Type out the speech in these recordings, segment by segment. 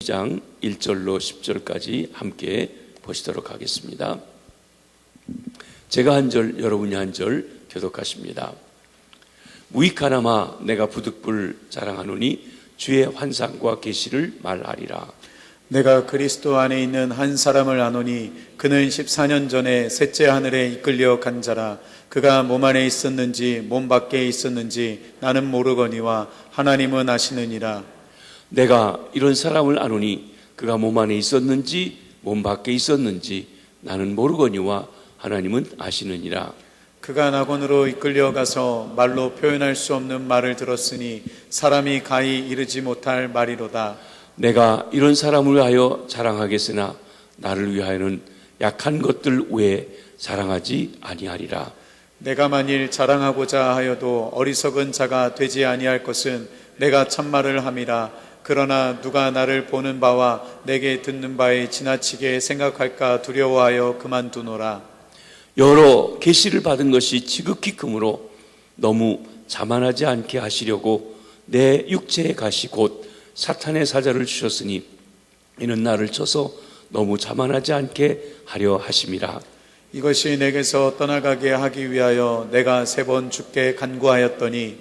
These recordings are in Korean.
2장 1절로 10절까지 함께 보시도록 하겠습니다. 제가 한 절, 여러분이 한 절 교독하십니다. 무익하나마 내가 부득불 자랑하노니 주의 환상과 계시를 말하리라. 내가 그리스도 안에 있는 한 사람을 아노니 그는 14년 전에 셋째 하늘에 이끌려 간 자라. 그가 몸 안에 있었는지 몸 밖에 있었는지 나는 모르거니와 하나님은 아시느니라. 내가 이런 사람을 아노니 그가 몸 안에 있었는지 몸 밖에 있었는지 나는 모르거니와 하나님은 아시느니라. 그가 낙원으로 이끌려 가서 말로 표현할 수 없는 말을 들었으니 사람이 가히 이르지 못할 말이로다. 내가 이런 사람을 위하여 자랑하겠으나 나를 위하여는 약한 것들 외에 자랑하지 아니하리라. 내가 만일 자랑하고자 하여도 어리석은 자가 되지 아니할 것은 내가 참말을 함이라. 그러나 누가 나를 보는 바와 내게 듣는 바에 지나치게 생각할까 두려워하여 그만두노라. 여러 계시를 받은 것이 지극히 크므로 너무 자만하지 않게 하시려고 내 육체의 가시 곧 사탄의 사자를 주셨으니 이는 나를 쳐서 너무 자만하지 않게 하려 하심이라. 이것이 내게서 떠나가게 하기 위하여 내가 3번 주께 간구하였더니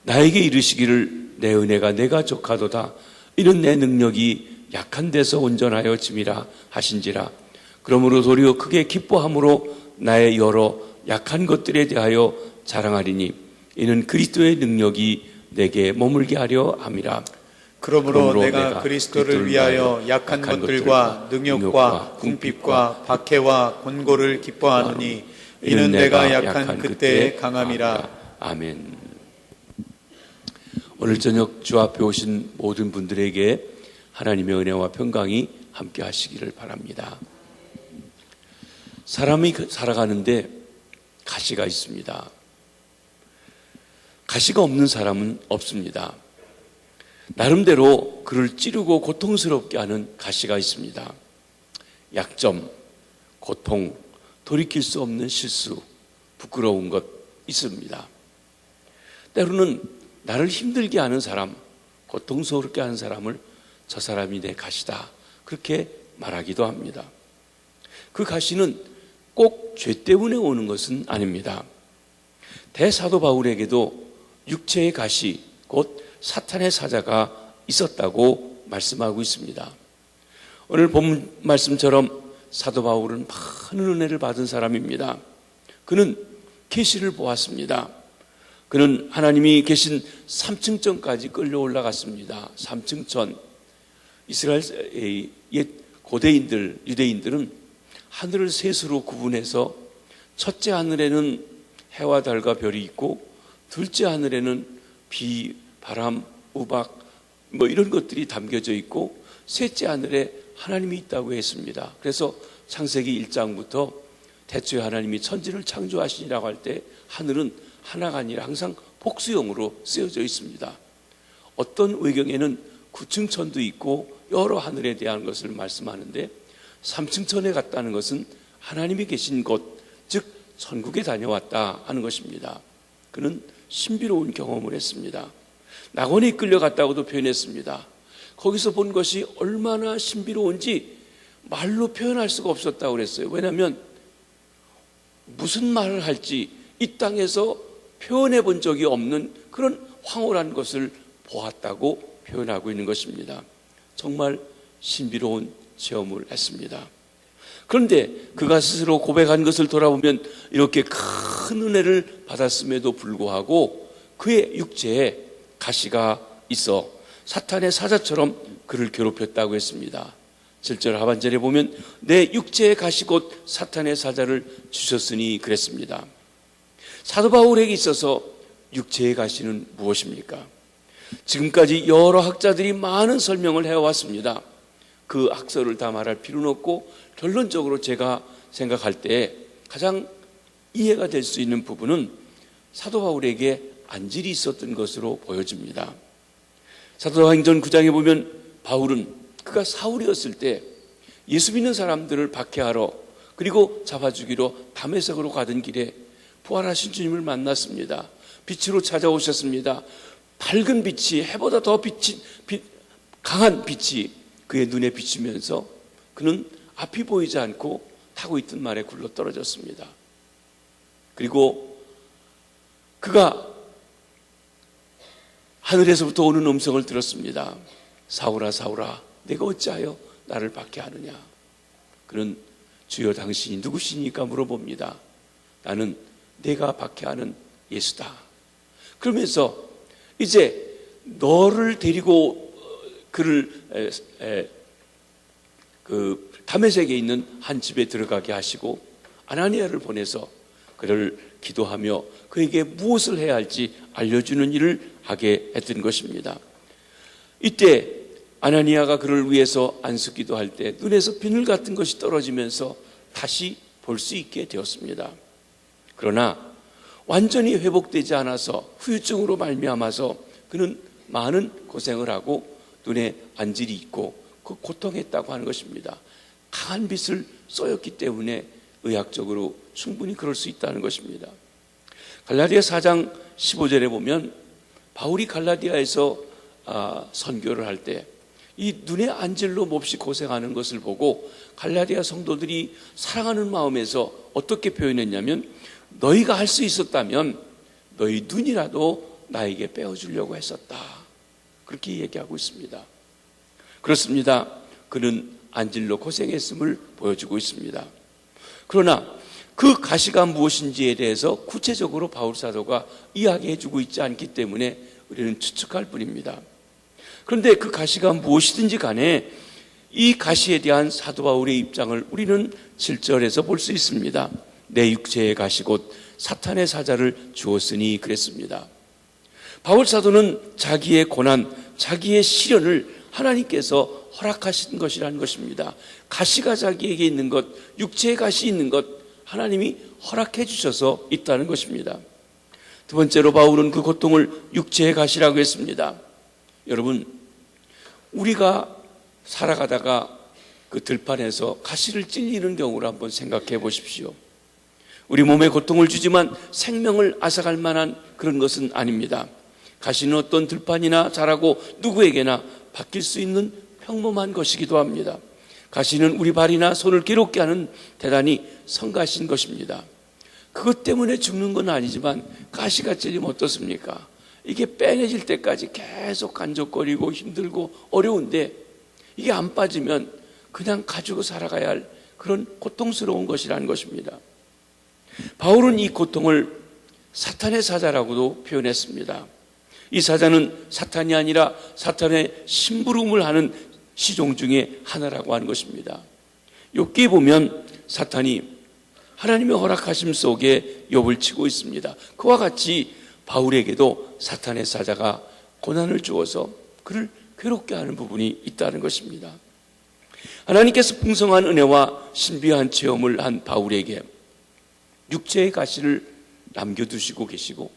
나에게 이르시기를 내 은혜가 내가 족하도다. 이는 내 능력이 약한 데서 온전하여 짐이라 하신지라. 그러므로 도리어 크게 기뻐함으로 나의 여러 약한 것들에 대하여 자랑하리니 이는 그리스도의 능력이 내게 머물게 하려 함이라. 그러므로 내가 그리스도를 위하여 약한 것들과 능욕과 궁핍과 박해와 곤고를 기뻐하노니 이는 내가 약한 그때의 강함이라. 아멘. 오늘 저녁 주 앞에 오신 모든 분들에게 하나님의 은혜와 평강이 함께 하시기를 바랍니다. 사람이 살아가는데 가시가 있습니다. 가시가 없는 사람은 없습니다. 나름대로 그를 찌르고 고통스럽게 하는 가시가 있습니다. 약점, 고통, 돌이킬 수 없는 실수, 부끄러운 것 있습니다. 때로는 나를 힘들게 하는 사람, 고통스럽게 하는 사람을 저 사람이 내 가시다 그렇게 말하기도 합니다. 그 가시는 꼭 죄 때문에 오는 것은 아닙니다. 대사도 바울에게도 육체의 가시, 곧 사탄의 사자가 있었다고 말씀하고 있습니다. 오늘 본 말씀처럼 사도 바울은 많은 은혜를 받은 사람입니다. 그는 계시를 보았습니다. 그는 하나님이 계신 3층전까지 끌려 올라갔습니다. 3층전. 이스라엘의 옛 고대인들, 유대인들은 하늘을 셋으로 구분해서 첫째 하늘에는 해와 달과 별이 있고 둘째 하늘에는 비, 바람, 우박 이런 것들이 담겨져 있고 셋째 하늘에 하나님이 있다고 했습니다. 그래서 창세기 1장부터 태초에 하나님이 천지를 창조하시니라고 할 때 하늘은 하나가 아니라 항상 복수형으로 쓰여져 있습니다. 어떤 외경에는 9층천도 있고 여러 하늘에 대한 것을 말씀하는데 3층천에 갔다는 것은 하나님이 계신 곳, 즉 천국에 다녀왔다 하는 것입니다. 그는 신비로운 경험을 했습니다. 낙원에 이끌려 갔다고도 표현했습니다. 거기서 본 것이 얼마나 신비로운지 말로 표현할 수가 없었다고 그랬어요. 왜냐하면 무슨 말을 할지 이 땅에서 표현해 본 적이 없는 그런 황홀한 것을 보았다고 표현하고 있는 것입니다. 정말 신비로운 체험을 했습니다. 그런데 그가 스스로 고백한 것을 돌아보면 이렇게 큰 은혜를 받았음에도 불구하고 그의 육체에 가시가 있어 사탄의 사자처럼 그를 괴롭혔다고 했습니다. 7절 하반절에 보면 내 육체의 가시 곧 사탄의 사자를 주셨으니 그랬습니다. 사도 바울에게 있어서 육체의 가시는 무엇입니까? 지금까지 여러 학자들이 많은 설명을 해왔습니다. 그 학설을 다 말할 필요는 없고 결론적으로 제가 생각할 때 가장 이해가 될 수 있는 부분은 사도 바울에게 안질이 있었던 것으로 보여집니다. 사도행전 9장에 보면 바울은 그가 사울이었을 때 예수 믿는 사람들을 박해하러 그리고 잡아 죽이러 다메섹으로 가던 길에 부활하신 주님을 만났습니다. 빛으로 찾아오셨습니다. 밝은 빛이 해보다 더 강한 빛이 그의 눈에 비치면서 그는 앞이 보이지 않고 타고 있던 말에 굴러 떨어졌습니다. 그리고 그가 하늘에서부터 오는 음성을 들었습니다. 사울아 사울아 내가 어찌하여 나를 박해하느냐. 그는 주여 당신이 누구시니까 물어봅니다. 나는 내가 박해하는 예수다. 그러면서 이제 너를 데리고 그를 그 다메섹에 있는 한 집에 들어가게 하시고 아나니아를 보내서 그를 기도하며 그에게 무엇을 해야 할지 알려주는 일을 하게 했던 것입니다. 이때 아나니아가 그를 위해서 안수기도 할 때 눈에서 비늘 같은 것이 떨어지면서 다시 볼 수 있게 되었습니다. 그러나 완전히 회복되지 않아서 후유증으로 말미암아서 그는 많은 고생을 하고 눈에 안질이 있고 그 고통했다고 하는 것입니다. 강한 빛을 쏘였기 때문에 의학적으로 충분히 그럴 수 있다는 것입니다. 갈라디아 4장 15절에 보면 바울이 갈라디아에서 선교를 할 때 이 눈에 안질로 몹시 고생하는 것을 보고 갈라디아 성도들이 사랑하는 마음에서 어떻게 표현했냐면 너희가 할 수 있었다면 너희 눈이라도 나에게 빼어주려고 했었다. 그렇게 얘기하고 있습니다. 그렇습니다. 그는 안질로 고생했음을 보여주고 있습니다. 그러나 그 가시가 무엇인지에 대해서 구체적으로 바울 사도가 이야기해주고 있지 않기 때문에 우리는 추측할 뿐입니다. 그런데 그 가시가 무엇이든지 간에 이 가시에 대한 사도 바울의 입장을 우리는 7절에서 볼 수 있습니다. 내 육체의 가시 곧 사탄의 사자를 주었으니 그랬습니다. 바울 사도는 자기의 고난, 자기의 시련을 하나님께서 허락하신 것이라는 것입니다. 가시가 자기에게 있는 것, 육체의 가시 있는 것 하나님이 허락해 주셔서 있다는 것입니다. 두 번째로 바울은 그 고통을 육체의 가시라고 했습니다. 여러분, 우리가 살아가다가 그 들판에서 가시를 찔리는 경우를 한번 생각해 보십시오. 우리 몸에 고통을 주지만 생명을 앗아갈 만한 그런 것은 아닙니다. 가시는 어떤 들판이나 자라고 누구에게나 바뀔 수 있는 평범한 것이기도 합니다. 가시는 우리 발이나 손을 괴롭게 하는 대단히 성가신 것입니다. 그것 때문에 죽는 건 아니지만 가시가 찔리면 어떻습니까? 이게 빼내질 때까지 계속 간적거리고 힘들고 어려운데 이게 안 빠지면 그냥 가지고 살아가야 할 그런 고통스러운 것이라는 것입니다. 바울은 이 고통을 사탄의 사자라고도 표현했습니다. 이 사자는 사탄이 아니라 사탄의 심부름을 하는 시종 중에 하나라고 하는 것입니다. 욥기에 보면 사탄이 하나님의 허락하심 속에 욥을 치고 있습니다. 그와 같이 바울에게도 사탄의 사자가 고난을 주어서 그를 괴롭게 하는 부분이 있다는 것입니다. 하나님께서 풍성한 은혜와 신비한 체험을 한 바울에게 육체의 가시를 남겨두시고 계시고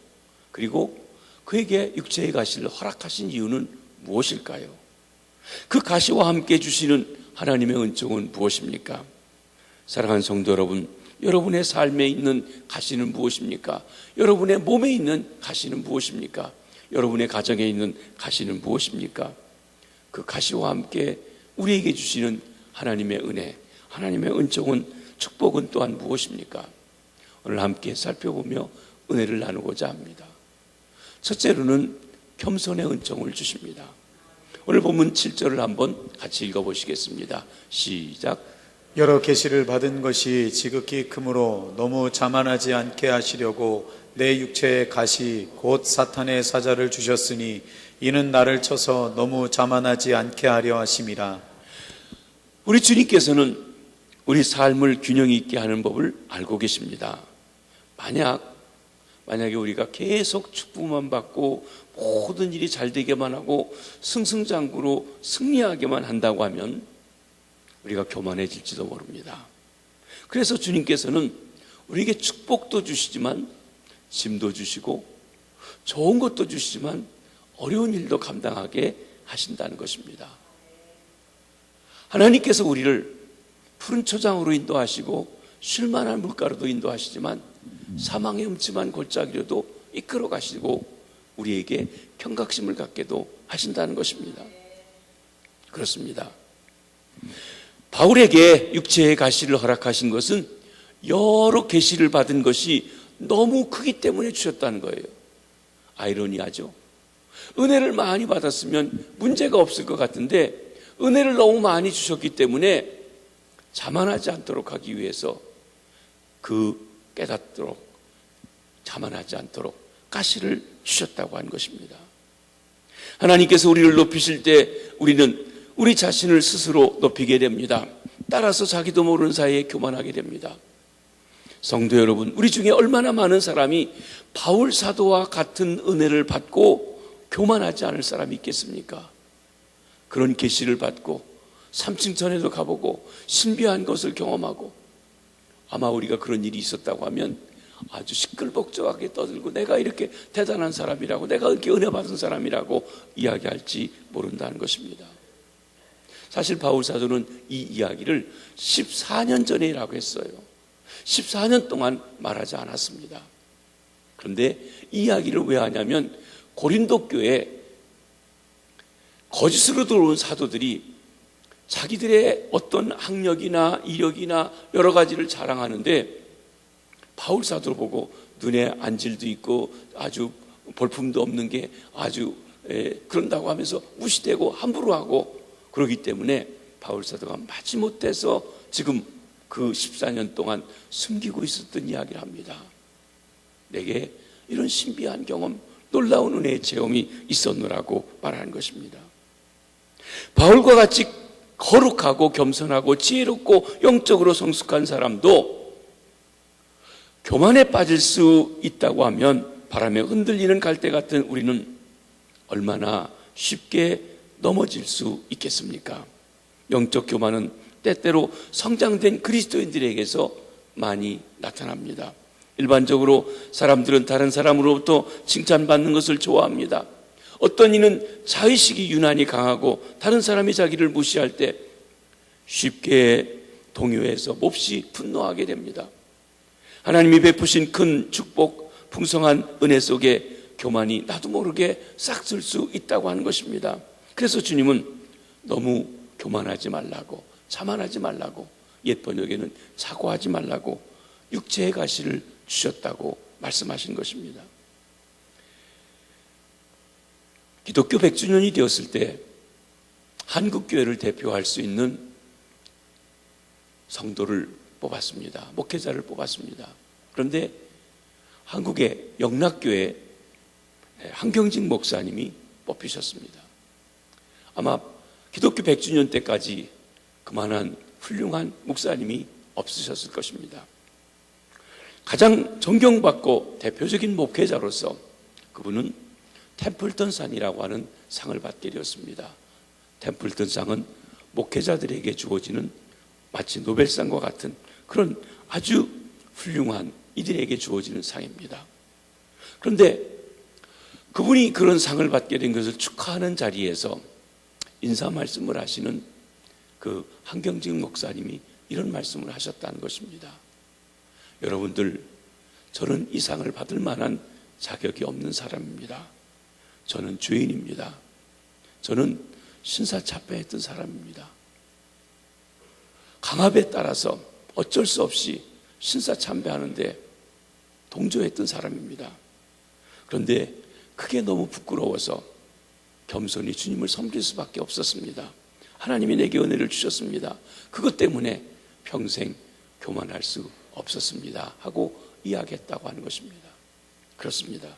그리고 그에게 육체의 가시를 허락하신 이유는 무엇일까요? 그 가시와 함께 주시는 하나님의 은총은 무엇입니까? 사랑하는 성도 여러분, 여러분의 삶에 있는 가시는 무엇입니까? 여러분의 몸에 있는 가시는 무엇입니까? 여러분의 가정에 있는 가시는 무엇입니까? 그 가시와 함께 우리에게 주시는 하나님의 은혜, 하나님의 은총은, 축복은 또한 무엇입니까? 오늘 함께 살펴보며 은혜를 나누고자 합니다. 첫째로는 겸손의 은총을 주십니다. 오늘 본문 7절을 한번 같이 읽어보시겠습니다. 시작. 여러 계시를 받은 것이 지극히 크므로 너무 자만하지 않게 하시려고 내 육체의 가시 곧 사탄의 사자를 주셨으니 이는 나를 쳐서 너무 자만하지 않게 하려 하심이라. 우리 주님께서는 우리 삶을 균형 있게 하는 법을 알고 계십니다. 만약에 우리가 계속 축복만 받고 모든 일이 잘 되게만 하고 승승장구로 승리하게만 한다고 하면 우리가 교만해질지도 모릅니다. 그래서 주님께서는 우리에게 축복도 주시지만 짐도 주시고 좋은 것도 주시지만 어려운 일도 감당하게 하신다는 것입니다. 하나님께서 우리를 푸른 초장으로 인도하시고 쉴만한 물가로도 인도하시지만 사망의 음침한 골짜기로도 이끌어 가시고 우리에게 경각심을 갖게도 하신다는 것입니다. 그렇습니다. 바울에게 육체의 가시를 허락하신 것은 여러 계시를 받은 것이 너무 크기 때문에 주셨다는 거예요. 아이러니하죠. 은혜를 많이 받았으면 문제가 없을 것 같은데 은혜를 너무 많이 주셨기 때문에 자만하지 않도록 하기 위해서 깨닫도록 자만하지 않도록 가시를 주셨다고 한 것입니다. 하나님께서 우리를 높이실 때 우리는 우리 자신을 스스로 높이게 됩니다. 따라서 자기도 모르는 사이에 교만하게 됩니다. 성도 여러분, 우리 중에 얼마나 많은 사람이 바울 사도와 같은 은혜를 받고 교만하지 않을 사람이 있겠습니까? 그런 계시를 받고 3층 전에도 가보고 신비한 것을 경험하고 아마 우리가 그런 일이 있었다고 하면 아주 시끌벅적하게 떠들고 내가 이렇게 대단한 사람이라고, 내가 이렇게 은혜 받은 사람이라고 이야기할지 모른다는 것입니다. 사실 바울 사도는 이 이야기를 14년 전에라고 했어요. 14년 동안 말하지 않았습니다. 그런데 이 이야기를 왜 하냐면 고린도 교회에 거짓으로 들어온 사도들이 자기들의 어떤 학력이나 이력이나 여러 가지를 자랑하는데 바울 사도를 보고 눈에 안질도 있고 아주 볼품도 없는 게 아주 그런다고 하면서 무시되고 함부로 하고 그러기 때문에 바울 사도가 마지못해서 지금 그 14년 동안 숨기고 있었던 이야기를 합니다. 내게 이런 신비한 경험, 놀라운 은혜의 체험이 있었노라고 말하는 것입니다. 바울과 같이 거룩하고 겸손하고 지혜롭고 영적으로 성숙한 사람도 교만에 빠질 수 있다고 하면 바람에 흔들리는 갈대 같은 우리는 얼마나 쉽게 넘어질 수 있겠습니까? 영적 교만은 때때로 성장된 그리스도인들에게서 많이 나타납니다. 일반적으로 사람들은 다른 사람으로부터 칭찬받는 것을 좋아합니다. 어떤 이는 자의식이 유난히 강하고 다른 사람이 자기를 무시할 때 쉽게 동요해서 몹시 분노하게 됩니다. 하나님이 베푸신 큰 축복, 풍성한 은혜 속에 교만이 나도 모르게 싹쓸 수 있다고 하는 것입니다. 그래서 주님은 너무 교만하지 말라고, 자만하지 말라고, 옛 번역에는 사고하지 말라고 육체의 가시를 주셨다고 말씀하신 것입니다. 기독교 100주년이 되었을 때 한국교회를 대표할 수 있는 성도를 뽑았습니다. 목회자를 뽑았습니다. 그런데 한국의 영락교회 한경직 목사님이 뽑히셨습니다. 아마 기독교 100주년 때까지 그만한 훌륭한 목사님이 없으셨을 것입니다. 가장 존경받고 대표적인 목회자로서 그분은 템플턴상이라고 하는 상을 받게 되었습니다. 템플턴상은 목회자들에게 주어지는 마치 노벨상과 같은 그런 아주 훌륭한 이들에게 주어지는 상입니다. 그런데 그분이 그런 상을 받게 된 것을 축하하는 자리에서 인사 말씀을 하시는 그 한경직 목사님이 이런 말씀을 하셨다는 것입니다. 여러분들, 저는 이 상을 받을 만한 자격이 없는 사람입니다. 저는 죄인입니다. 저는 신사참배했던 사람입니다. 강압에 따라서 어쩔 수 없이 신사참배하는데 동조했던 사람입니다. 그런데 그게 너무 부끄러워서 겸손히 주님을 섬길 수밖에 없었습니다. 하나님이 내게 은혜를 주셨습니다. 그것 때문에 평생 교만할 수 없었습니다 하고 이야기했다고 하는 것입니다. 그렇습니다.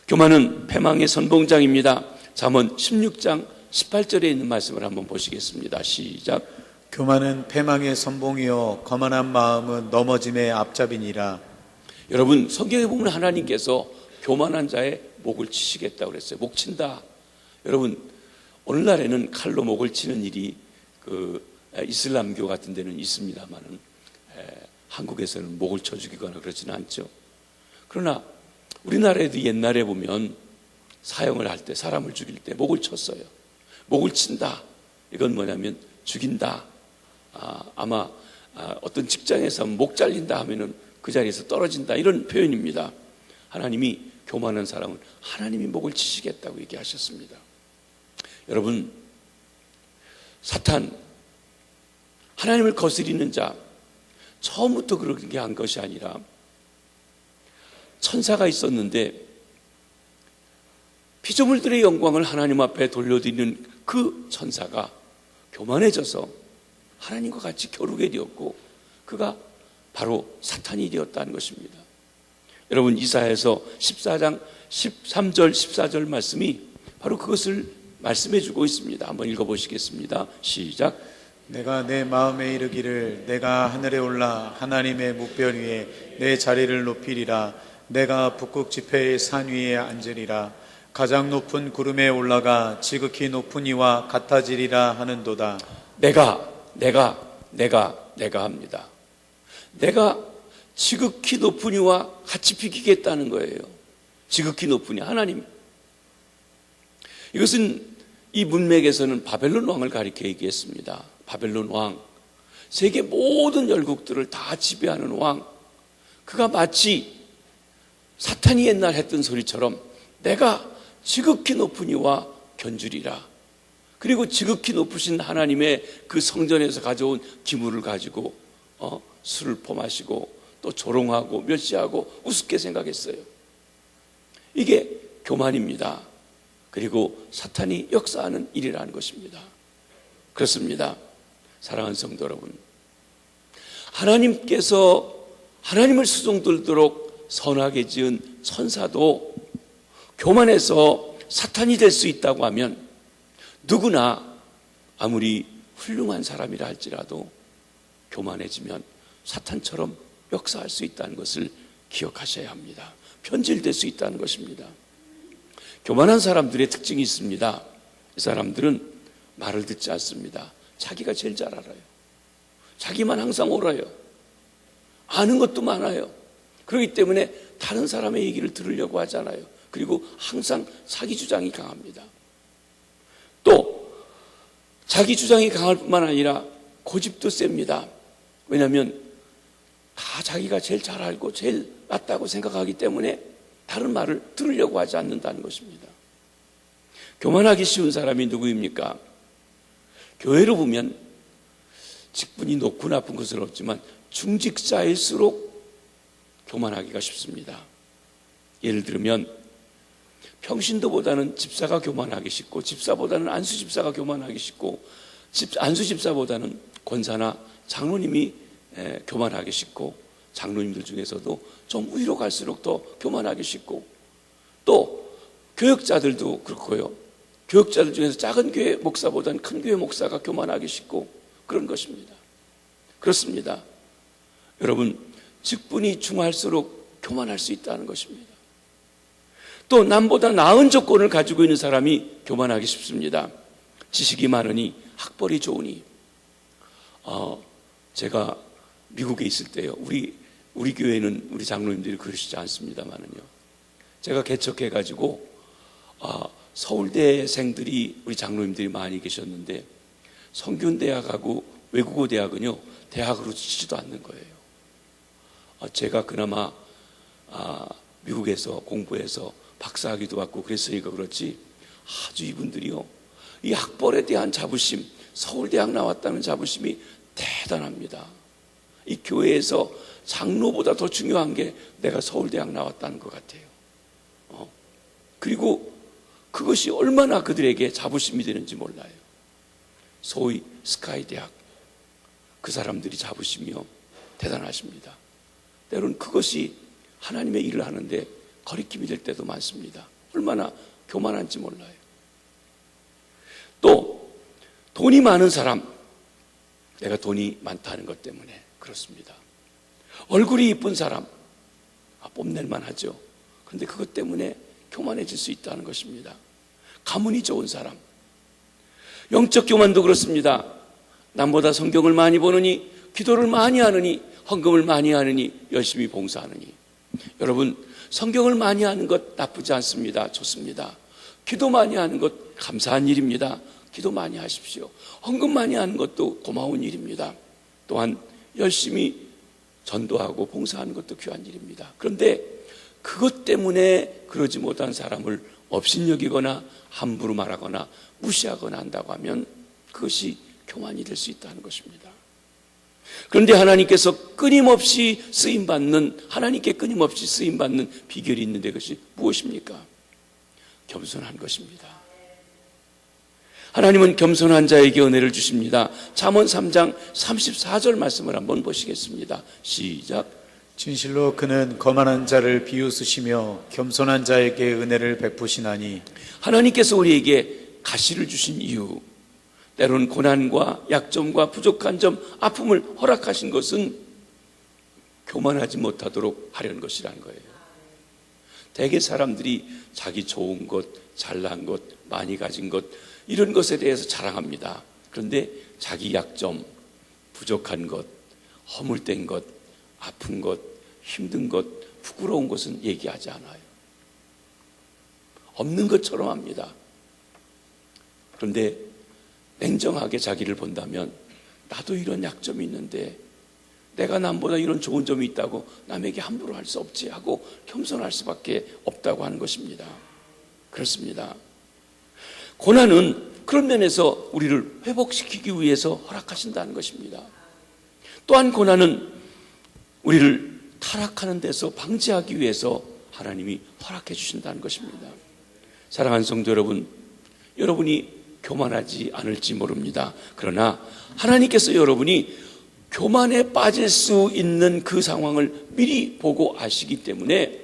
교만은 패망의 선봉장입니다. 잠언 16장 18절에 있는 말씀을 한번 보시겠습니다. 시작. 교만은 패망의 선봉이요 거만한 마음은 넘어짐의 앞잡이니라. 여러분, 성경에 보면 하나님께서 교만한 자의 목을 치시겠다고 그랬어요. 목 친다. 여러분, 오늘날에는 칼로 목을 치는 일이 이슬람교 같은 데는 있습니다만은 한국에서는 목을 쳐 죽이거나 그렇지는 않죠. 그러나 우리나라에도 옛날에 보면 사형을 할 때, 사람을 죽일 때 목을 쳤어요. 목을 친다. 이건 뭐냐면 죽인다. 아마 어떤 직장에서 목 잘린다 하면은 그 자리에서 떨어진다, 이런 표현입니다. 하나님이 교만한 사람은 하나님이 목을 치시겠다고 얘기하셨습니다. 여러분, 사탄, 하나님을 거스리는 자, 처음부터 그렇게 한 것이 아니라 천사가 있었는데 피조물들의 영광을 하나님 앞에 돌려드리는 그 천사가 교만해져서 하나님과 같이 겨루게 되었고 그가 바로 사탄이 되었다는 것입니다. 여러분, 이사야서 14장 13절 14절 말씀이 바로 그것을 말씀해 주고 있습니다. 한번 읽어보시겠습니다. 시작. 내가 내 마음에 이르기를 내가 하늘에 올라 하나님의 묵별 위에 내 자리를 높이리라. 내가 북극 지폐의 산 위에 앉으리라. 가장 높은 구름에 올라가 지극히 높은 이와 같아지리라 하는도다. 내가 합니다. 내가 지극히 높은 이와 같이 비키겠다는 거예요. 지극히 높은 이, 하나님. 이것은 이 문맥에서는 바벨론 왕을 가리켜 얘기했습니다. 바벨론 왕, 세계 모든 열국들을 다 지배하는 왕, 그가 마치 사탄이 옛날 했던 소리처럼 내가 지극히 높은 이와 견주리라. 그리고 지극히 높으신 하나님의 그 성전에서 가져온 기물을 가지고 술을 퍼마시고 또 조롱하고 멸시하고 우습게 생각했어요. 이게 교만입니다. 그리고 사탄이 역사하는 일이라는 것입니다. 그렇습니다. 사랑하는 성도 여러분, 하나님께서 하나님을 수종들도록 선하게 지은 천사도 교만해서 사탄이 될 수 있다고 하면 누구나 아무리 훌륭한 사람이라 할지라도 교만해지면 사탄처럼 역사할 수 있다는 것을 기억하셔야 합니다. 변질될 수 있다는 것입니다. 교만한 사람들의 특징이 있습니다. 이 사람들은 말을 듣지 않습니다. 자기가 제일 잘 알아요. 자기만 항상 옳아요. 아는 것도 많아요. 그렇기 때문에 다른 사람의 얘기를 들으려고 하잖아요. 그리고 항상 자기 주장이 강합니다. 또 자기 주장이 강할 뿐만 아니라 고집도 셉니다. 왜냐하면 다 자기가 제일 잘 알고 제일 맞다고 생각하기 때문에 다른 말을 들으려고 하지 않는다는 것입니다. 교만하기 쉬운 사람이 누구입니까? 교회로 보면 직분이 높고 나쁜 것은 없지만 중직자일수록 교만하기가 쉽습니다. 예를 들면 평신도보다는 집사가 교만하기 쉽고, 집사보다는 안수집사가 교만하기 쉽고, 안수집사보다는 권사나 장로님이 교만하기 쉽고, 장로님들 중에서도 좀 위로 갈수록 더 교만하기 쉽고, 또 교역자들도 그렇고요. 교역자들 중에서 작은 교회 목사보다는 큰 교회 목사가 교만하기 쉽고 그런 것입니다. 그렇습니다. 여러분, 직분이 중할수록 교만할 수 있다는 것입니다. 또 남보다 나은 조건을 가지고 있는 사람이 교만하기 쉽습니다. 지식이 많으니, 학벌이 좋으니. 제가 미국에 있을 때요, 우리 교회는 우리 장로님들이 그러시지 않습니다만은요, 제가 개척해가지고 서울대생들이 우리 장로님들이 많이 계셨는데 성균대학하고 외국어 대학은요 대학으로 치지도 않는 거예요. 제가 그나마 미국에서 공부해서 박사학위도 받고 그랬으니까 그렇지, 아주 이분들이요, 이 학벌에 대한 자부심, 서울대학 나왔다는 자부심이 대단합니다. 이 교회에서 장로보다 더 중요한 게 내가 서울대학 나왔다는 것 같아요. 그리고 그것이 얼마나 그들에게 자부심이 되는지 몰라요. 소위 스카이 대학, 그 사람들이 자부심이요 대단하십니다. 때로는 그것이 하나님의 일을 하는데 거리낌이 될 때도 많습니다. 얼마나 교만한지 몰라요. 또 돈이 많은 사람, 내가 돈이 많다는 것 때문에 그렇습니다. 얼굴이 이쁜 사람, 뽐낼만 하죠. 그런데 그것 때문에 교만해질 수 있다는 것입니다. 가문이 좋은 사람, 영적 교만도 그렇습니다. 남보다 성경을 많이 보느니, 기도를 많이 하느니, 헌금을 많이 하느니, 열심히 봉사하느니. 여러분, 성경을 많이 하는 것 나쁘지 않습니다. 좋습니다. 기도 많이 하는 것 감사한 일입니다. 기도 많이 하십시오. 헌금 많이 하는 것도 고마운 일입니다. 또한 열심히 전도하고 봉사하는 것도 귀한 일입니다. 그런데 그것 때문에 그러지 못한 사람을 업신여기거나 함부로 말하거나 무시하거나 한다고 하면 그것이 교만이 될 수 있다는 것입니다. 그런데 하나님께서 끊임없이 하나님께 끊임없이 쓰임받는 비결이 있는데 그것이 무엇입니까? 겸손한 것입니다. 하나님은 겸손한 자에게 은혜를 주십니다. 잠언 3장 34절 말씀을 한번 보시겠습니다. 시작. 진실로 그는 거만한 자를 비웃으시며 겸손한 자에게 은혜를 베푸시나니. 하나님께서 우리에게 가시를 주신 이유, 때로는 고난과 약점과 부족한 점, 아픔을 허락하신 것은 교만하지 못하도록 하려는 것이라는 거예요. 대개 사람들이 자기 좋은 것, 잘난 것, 많이 가진 것, 이런 것에 대해서 자랑합니다. 그런데 자기 약점, 부족한 것, 허물된 것, 아픈 것, 힘든 것, 부끄러운 것은 얘기하지 않아요. 없는 것처럼 합니다. 그런데 냉정하게 자기를 본다면 나도 이런 약점이 있는데 내가 남보다 이런 좋은 점이 있다고 남에게 함부로 할 수 없지 하고 겸손할 수밖에 없다고 하는 것입니다. 그렇습니다. 고난은 그런 면에서 우리를 회복시키기 위해서 허락하신다는 것입니다. 또한 고난은 우리를 타락하는 데서 방지하기 위해서 하나님이 허락해 주신다는 것입니다. 사랑하는 성도 여러분, 여러분이 교만하지 않을지 모릅니다. 그러나 하나님께서 여러분이 교만에 빠질 수 있는 그 상황을 미리 보고 아시기 때문에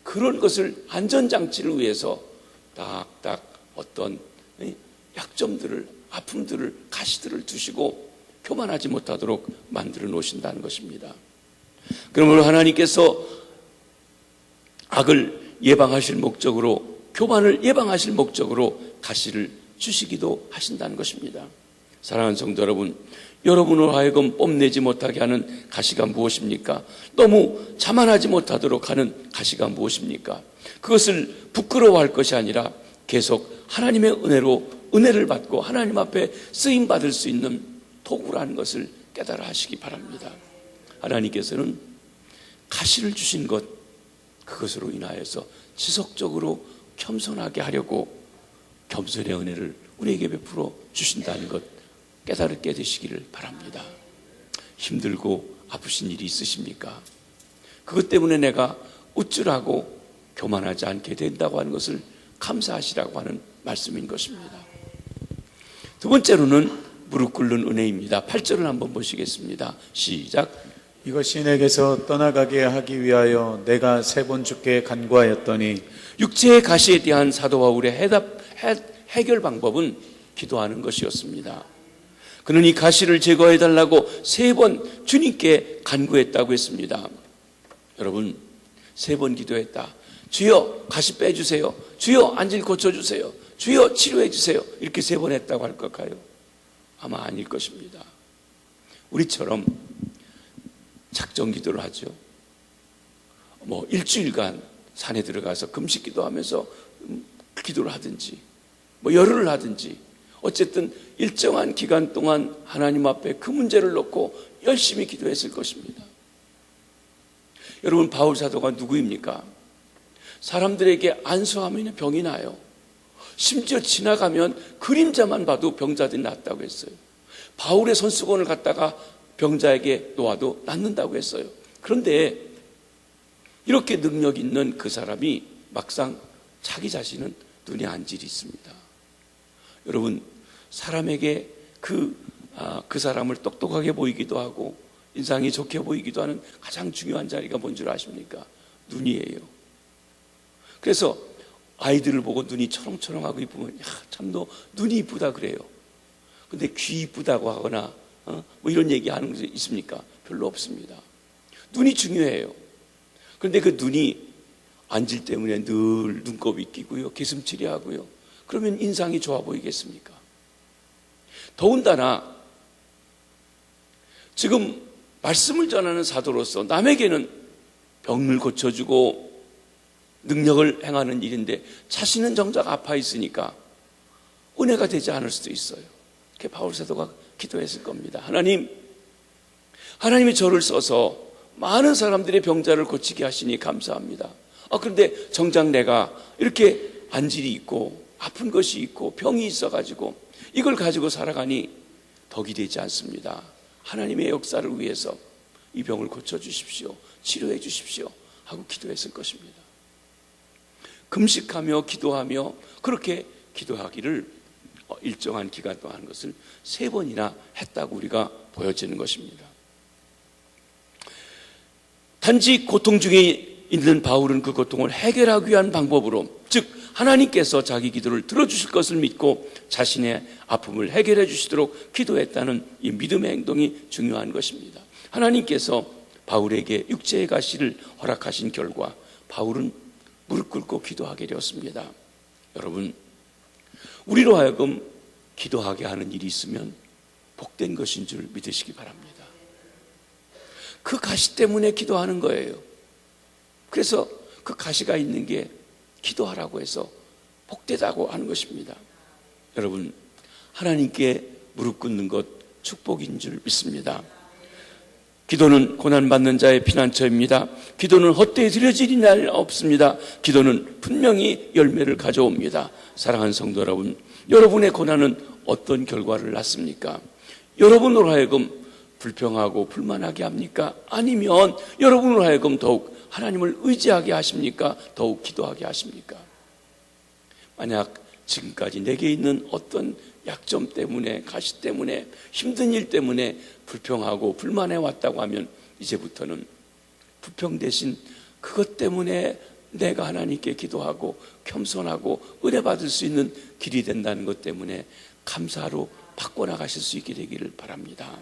그런 것을 안전장치를 위해서 딱딱 어떤 약점들을, 아픔들을, 가시들을 두시고 교만하지 못하도록 만들어 놓으신다는 것입니다. 그러므로 하나님께서 악을 예방하실 목적으로, 교만을 예방하실 목적으로 가시를 주시기도 하신다는 것입니다. 사랑하는 성도 여러분, 여러분으로 하여금 뽐내지 못하게 하는 가시가 무엇입니까? 너무 자만하지 못하도록 하는 가시가 무엇입니까? 그것을 부끄러워할 것이 아니라 계속 하나님의 은혜를 받고 하나님 앞에 쓰임받을 수 있는 도구라는 것을 깨달아 하시기 바랍니다. 하나님께서는 가시를 주신 것, 그것으로 인하여서 지속적으로 겸손하게 하려고 겸손의 은혜를 우리에게 베풀어 주신다는 것 깨달게 되시기를 바랍니다. 힘들고 아프신 일이 있으십니까? 그것 때문에 내가 우쭐하고 교만하지 않게 된다고 하는 것을 감사하시라고 하는 말씀인 것입니다. 두 번째로는 무릎 꿇는 은혜입니다. 8절을 한번 보시겠습니다. 시작. 이것이 내게서 떠나가게 하기 위하여 내가 3번 주께 간구하였더니. 육체의 가시에 대한 사도 바울의 해결 방법은 기도하는 것이었습니다. 그는 이 가시를 제거해달라고 3번 주님께 간구했다고 했습니다. 여러분, 3번 기도했다. 주여 가시 빼주세요. 주여 안질 고쳐주세요. 주여 치료해주세요. 이렇게 3번 했다고 할 걸까요? 아마 아닐 것입니다. 우리처럼 작정 기도를 하죠. 일주일간 산에 들어가서 금식 기도하면서 기도를 하든지 열흘을 하든지 어쨌든 일정한 기간 동안 하나님 앞에 그 문제를 놓고 열심히 기도했을 것입니다. 여러분, 바울 사도가 누구입니까? 사람들에게 안수하면 병이 나요. 심지어 지나가면 그림자만 봐도 병자들이 낫다고 했어요. 바울의 손수건을 갖다가 병자에게 놓아도 낫는다고 했어요. 그런데 이렇게 능력 있는 그 사람이 막상 자기 자신은 눈에 안질이 있습니다. 여러분, 사람에게 그 사람을 똑똑하게 보이기도 하고 인상이 좋게 보이기도 하는 가장 중요한 자리가 뭔 줄 아십니까? 눈이에요. 그래서 아이들을 보고 눈이 초롱초롱하고 이쁘면 참 너 눈이 이쁘다 그래요. 근데 귀 이쁘다고 하거나 이런 얘기 하는 게 있습니까? 별로 없습니다. 눈이 중요해요. 그런데 그 눈이 안질 때문에 늘 눈곱이 끼고요, 기슴칠이 하고요. 그러면 인상이 좋아 보이겠습니까? 더군다나 지금 말씀을 전하는 사도로서 남에게는 병을 고쳐주고 능력을 행하는 일인데 자신은 정작 아파 있으니까 은혜가 되지 않을 수도 있어요. 그렇게 바울 사도가 기도했을 겁니다. 하나님이 저를 써서 많은 사람들의 병자를 고치게 하시니 감사합니다. 그런데 정작 내가 이렇게 안질이 있고 아픈 것이 있고 병이 있어가지고 이걸 가지고 살아가니 덕이 되지 않습니다. 하나님의 역사를 위해서 이 병을 고쳐주십시오, 치료해 주십시오 하고 기도했을 것입니다. 금식하며 기도하며 그렇게 기도하기를 일정한 기간 동안 한 것을 3번이나 했다고 우리가 보여지는 것입니다. 단지 고통 중에 있는 바울은 그 고통을 해결하기 위한 방법으로, 즉 하나님께서 자기 기도를 들어주실 것을 믿고 자신의 아픔을 해결해 주시도록 기도했다는 이 믿음의 행동이 중요한 것입니다. 하나님께서 바울에게 육체의 가시를 허락하신 결과 바울은 무릎 꿇고 기도하게 되었습니다. 여러분, 우리로 하여금 기도하게 하는 일이 있으면 복된 것인 줄 믿으시기 바랍니다. 그 가시 때문에 기도하는 거예요. 그래서 그 가시가 있는 게 기도하라고 해서 복되다고 하는 것입니다. 여러분, 하나님께 무릎 꿇는 것 축복인 줄 믿습니다. 기도는 고난받는 자의 피난처입니다. 기도는 헛되이 드려질 일이 없습니다. 기도는 분명히 열매를 가져옵니다. 사랑하는 성도 여러분, 여러분의 고난은 어떤 결과를 낳습니까? 여러분으로 하여금 불평하고 불만하게 합니까? 아니면 여러분으로 하여금 더욱 하나님을 의지하게 하십니까? 더욱 기도하게 하십니까? 만약 지금까지 내게 있는 어떤 약점 때문에, 가시 때문에, 힘든 일 때문에 불평하고 불만해 왔다고 하면 이제부터는 불평 대신 그것 때문에 내가 하나님께 기도하고 겸손하고 은혜 받을 수 있는 길이 된다는 것 때문에 감사로 바꿔나가실 수 있게 되기를 바랍니다.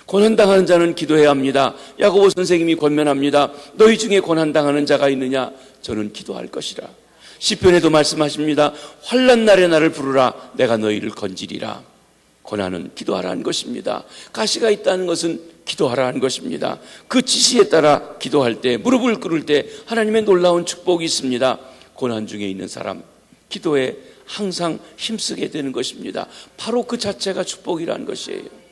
고난당하는 자는 기도해야 합니다. 야고보 선생님이 권면합니다. 너희 중에 고난당하는 자가 있느냐? 저는 기도할 것이라. 시편에도 말씀하십니다. 환난 날에 나를 부르라. 내가 너희를 건지리라. 고난은 기도하라는 것입니다. 가시가 있다는 것은 기도하라는 것입니다. 그 지시에 따라 기도할 때, 무릎을 꿇을 때 하나님의 놀라운 축복이 있습니다. 고난 중에 있는 사람, 기도에 항상 힘쓰게 되는 것입니다. 바로 그 자체가 축복이라는 것이에요.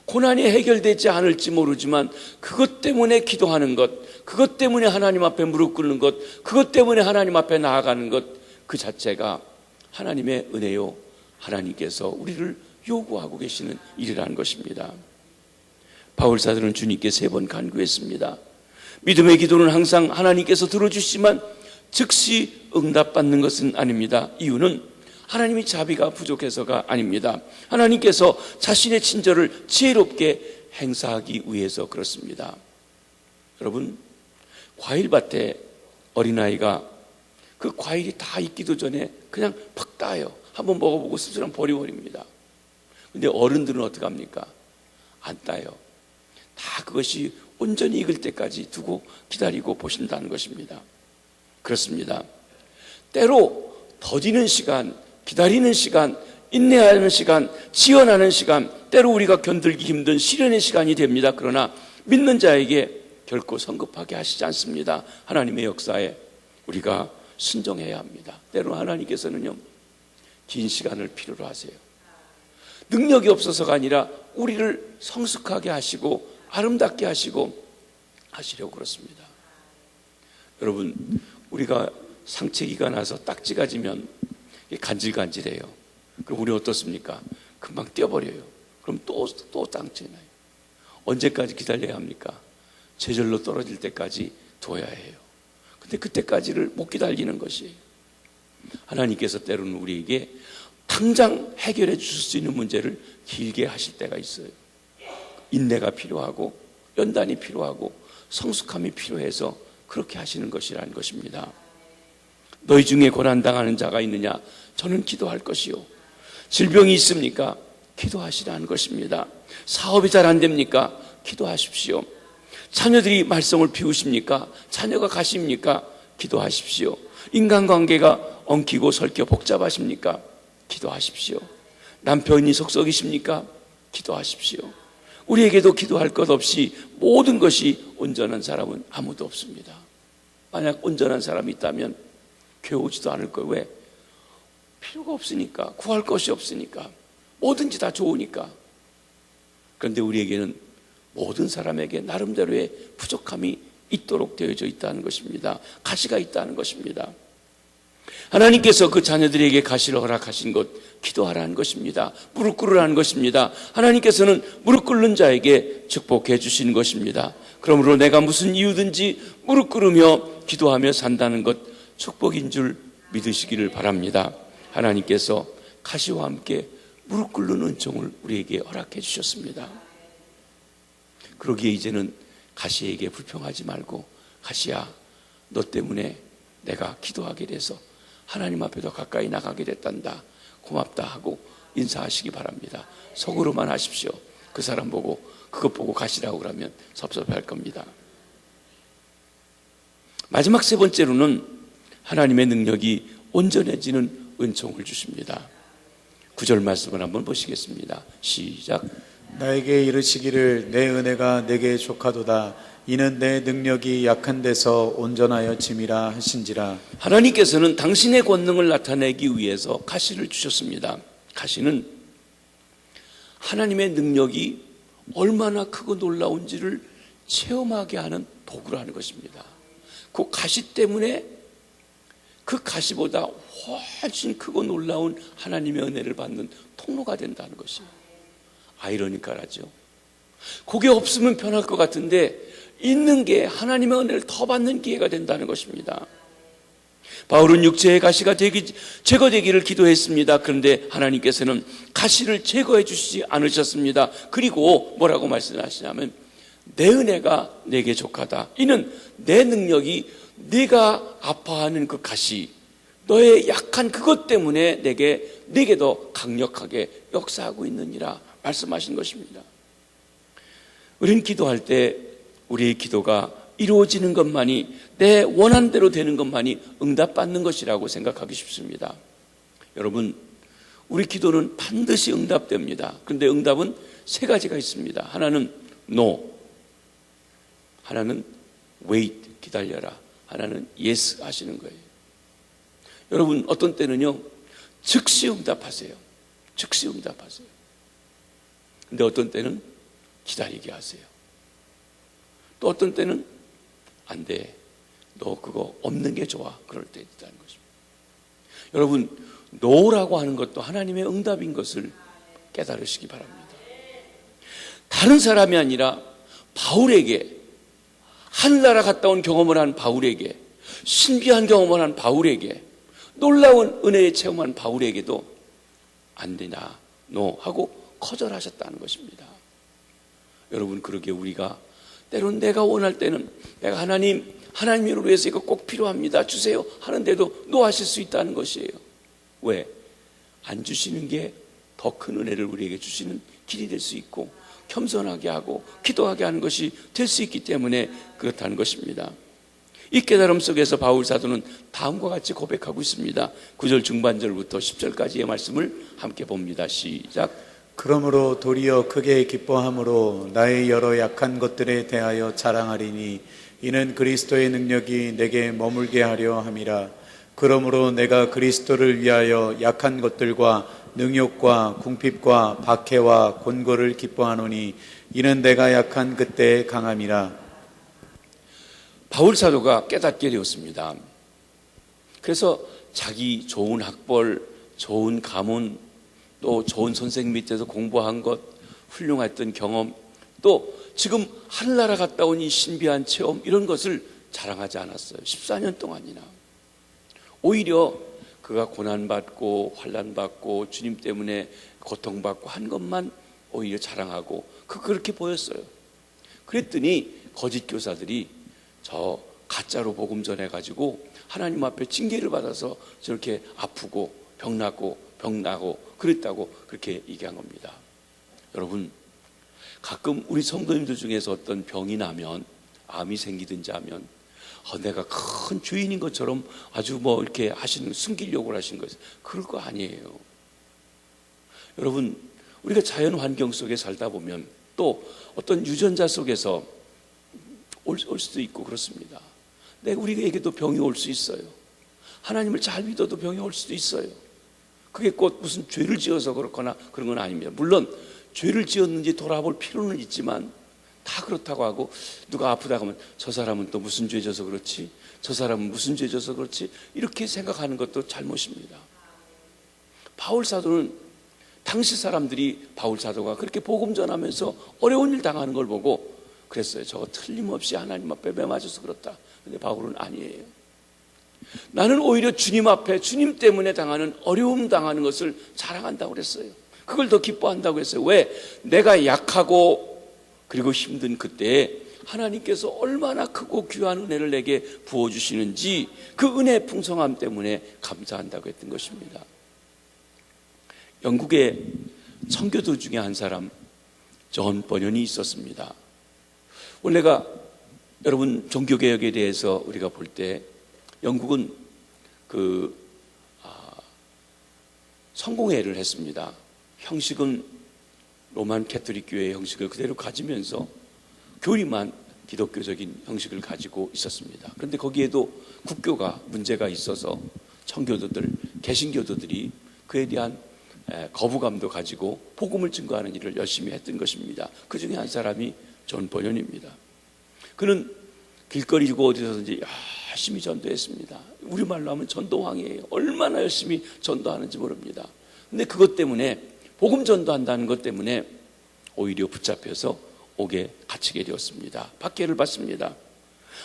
고난이 해결되지 않을지 모르지만 그것 때문에 기도하는 것, 그것 때문에 하나님 앞에 무릎 꿇는 것, 그것 때문에 하나님 앞에 나아가는 것, 그 자체가 하나님의 은혜요, 하나님께서 우리를 요구하고 계시는 일이라는 것입니다. 바울사도는 주님께 3번 간구했습니다. 믿음의 기도는 항상 하나님께서 들어주시지만 즉시 응답받는 것은 아닙니다. 이유는 하나님이 자비가 부족해서가 아닙니다. 하나님께서 자신의 친절을 지혜롭게 행사하기 위해서 그렇습니다. 여러분, 과일밭에 어린아이가 그 과일이 다 익기도 전에 그냥 팍 따요. 한번 먹어보고 스스로 버려버립니다. 근데 어른들은 어떻게 합니까? 안 따요. 다 그것이 온전히 익을 때까지 두고 기다리고 보신다는 것입니다. 그렇습니다. 때로 더디는 시간, 기다리는 시간, 인내하는 시간, 지연하는 시간, 때로 우리가 견딜기 힘든 시련의 시간이 됩니다. 그러나 믿는 자에게 결코 성급하게 하시지 않습니다. 하나님의 역사에 우리가 순종해야 합니다. 때로 하나님께서는요, 긴 시간을 필요로 하세요. 능력이 없어서가 아니라 우리를 성숙하게 하시고 아름답게 하시고 하시려고 그렇습니다. 여러분, 우리가 상체기가 나서 딱지가 지면 간질간질해요. 그럼 우리 어떻습니까? 금방 떼어버려요. 그럼 또 상처 나요. 언제까지 기다려야 합니까? 제절로 떨어질 때까지 둬야 해요. 근데 그때까지를 못 기다리는 것이에요. 하나님께서 때로는 우리에게 당장 해결해 주실 수 있는 문제를 길게 하실 때가 있어요. 인내가 필요하고 연단이 필요하고 성숙함이 필요해서 그렇게 하시는 것이라는 것입니다. 너희 중에 고난당하는 자가 있느냐? 저는 기도할 것이요. 질병이 있습니까? 기도하시라는 것입니다. 사업이 잘 안 됩니까? 기도하십시오. 자녀들이 말썽을 피우십니까? 자녀가 가십니까? 기도하십시오. 인간관계가 엉키고 설켜 복잡하십니까? 기도하십시오. 남편이 속썩이십니까? 기도하십시오. 우리에게도 기도할 것 없이 모든 것이 온전한 사람은 아무도 없습니다. 만약 온전한 사람이 있다면 괴우지도 않을 거예요. 왜? 필요가 없으니까, 구할 것이 없으니까, 뭐든지 다 좋으니까. 그런데 우리에게는 모든 사람에게 나름대로의 부족함이 있도록 되어져 있다는 것입니다. 가시가 있다는 것입니다. 하나님께서 그 자녀들에게 가시를 허락하신 것 기도하라는 것입니다. 무릎 꿇으라는 것입니다. 하나님께서는 무릎 꿇는 자에게 축복해 주시는 것입니다. 그러므로 내가 무슨 이유든지 무릎 꿇으며 기도하며 산다는 것 축복인 줄 믿으시기를 바랍니다. 하나님께서 가시와 함께 무릎 꿇는 은총을 우리에게 허락해 주셨습니다. 그러기에 이제는 가시에게 불평하지 말고, 가시야, 너 때문에 내가 기도하게 돼서 하나님 앞에 더 가까이 나가게 됐단다, 고맙다 하고 인사하시기 바랍니다. 속으로만 하십시오. 그 사람 보고 그것 보고 가시라고 그러면 섭섭해할 겁니다. 마지막 세 번째로는 하나님의 능력이 온전해지는 은총을 주십니다. 9절 말씀을 한번 보시겠습니다. 시작. 나에게 이르시기를 내 은혜가 내게 족하도다. 이는 내 능력이 약한 데서 온전하여 짐이라 하신지라. 하나님께서는 당신의 권능을 나타내기 위해서 가시를 주셨습니다. 가시는 하나님의 능력이 얼마나 크고 놀라운지를 체험하게 하는 도구라는 것입니다. 그 가시 때문에 그 가시보다 훨씬 크고 놀라운 하나님의 은혜를 받는 통로가 된다는 것이에요. 아이러니컬하죠. 그게 없으면 편할 것 같은데 있는 게 하나님의 은혜를 더 받는 기회가 된다는 것입니다. 바울은 육체의 가시가 제거되기를 기도했습니다. 그런데 하나님께서는 가시를 제거해 주시지 않으셨습니다. 그리고 뭐라고 말씀하시냐면 내 은혜가 내게 족하다. 이는 내 능력이 네가 아파하는 그 가시, 너의 약한 그것 때문에 내게 더 강력하게 역사하고 있느니라 말씀하신 것입니다. 우리는 기도할 때 우리의 기도가 이루어지는 것만이, 내 원하는 대로 되는 것만이 응답받는 것이라고 생각하기 쉽습니다. 여러분, 우리 기도는 반드시 응답됩니다. 그런데 응답은 세 가지가 있습니다. 하나는 no, 하나는 wait, 기다려라, 하나는 yes 하시는 거예요. 여러분, 어떤 때는요 즉시 응답하세요. 즉시 응답하세요. 근데 어떤 때는 기다리게 하세요. 또 어떤 때는 안 돼, 너 그거 없는 게 좋아, 그럴 때 있다는 것입니다. 여러분, 노라고 하는 것도 하나님의 응답인 것을 깨달으시기 바랍니다. 다른 사람이 아니라 바울에게, 하늘나라 갔다 온 경험을 한 바울에게, 신비한 경험을 한 바울에게, 놀라운 은혜의 체험한 바울에게도 안 되나, 노 하고 거절하셨다는 것입니다. 여러분, 그러기에 우리가 때론 내가 원할 때는 내가 하나님을 위해서 이거 꼭 필요합니다, 주세요 하는데도 노하실 수 있다는 것이에요. 왜? 안 주시는 게 더 큰 은혜를 우리에게 주시는 길이 될 수 있고 겸손하게 하고 기도하게 하는 것이 될 수 있기 때문에 그렇다는 것입니다. 이 깨달음 속에서 바울 사도는 다음과 같이 고백하고 있습니다. 9절 중반절부터 10절까지의 말씀을 함께 봅니다. 시작. 그러므로 도리어 크게 기뻐함으로 나의 여러 약한 것들에 대하여 자랑하리니 이는 그리스도의 능력이 내게 머물게 하려 함이라. 그러므로 내가 그리스도를 위하여 약한 것들과 능욕과 궁핍과 박해와 곤고를 기뻐하노니 이는 내가 약한 그때의 강함이라. 바울 사도가 깨닫게 되었습니다. 그래서 자기 좋은 학벌, 좋은 가문, 또 좋은 선생님 밑에서 공부한 것, 훌륭했던 경험, 또 지금 하늘나라 갔다 온 이 신비한 체험, 이런 것을 자랑하지 않았어요. 14년 동안이나. 오히려 그가 고난받고 환난받고 주님 때문에 고통받고 한 것만 오히려 자랑하고 그렇게 보였어요. 그랬더니 거짓 교사들이 저 가짜로 복음 전해가지고 하나님 앞에 징계를 받아서 저렇게 아프고 병나고 그랬다고 그렇게 얘기한 겁니다. 여러분, 가끔 우리 성도님들 중에서 어떤 병이 나면, 암이 생기든지 하면 내가 큰 죄인인 것처럼 아주 이렇게 숨기려고 하시는 거예요. 그럴 거 아니에요. 여러분, 우리가 자연 환경 속에 살다 보면 또 어떤 유전자 속에서 올 수도 있고 그렇습니다. 우리에게도 병이 올 수 있어요. 하나님을 잘 믿어도 병이 올 수도 있어요. 그게 꼭 무슨 죄를 지어서 그렇거나 그런 건 아닙니다. 물론 죄를 지었는지 돌아볼 필요는 있지만 다 그렇다고 하고 누가 아프다고 하면 저 사람은 또 무슨 죄 져서 그렇지, 저 사람은 무슨 죄 져서 그렇지, 이렇게 생각하는 것도 잘못입니다. 바울 사도는 당시 사람들이 바울 사도가 그렇게 복음 전하면서 어려운 일 당하는 걸 보고 그랬어요. 저거 틀림없이 하나님 앞에 매 맞아서 그렇다. 근데 바울은 아니에요. 나는 오히려 주님 앞에 주님 때문에 당하는 어려움 당하는 것을 자랑한다고 그랬어요. 그걸 더 기뻐한다고 했어요. 왜? 내가 약하고 그리고 힘든 그때에 하나님께서 얼마나 크고 귀한 은혜를 내게 부어주시는지 그 은혜의 풍성함 때문에 감사한다고 했던 것입니다. 영국의 청교도 중에 한 사람 존 버년이 있었습니다. 원래가 여러분 종교개혁에 대해서 우리가 볼 때 영국은 성공회를 했습니다. 형식은 로만 캐톨릭 교회의 형식을 그대로 가지면서 교리만 기독교적인 형식을 가지고 있었습니다. 그런데 거기에도 국교가 문제가 있어서 청교도들, 개신교도들이 그에 대한 거부감도 가지고 복음을 증거하는 일을 열심히 했던 것입니다. 그 중에 한 사람이 존 버년입니다. 그는 길거리고 어디서든지 열심히 전도했습니다. 우리말로 하면 전도왕이에요. 얼마나 열심히 전도하는지 모릅니다. 근데 그것 때문에 복음 전도한다는 것 때문에 오히려 붙잡혀서 옥에 갇히게 되었습니다. 박해를 받습니다.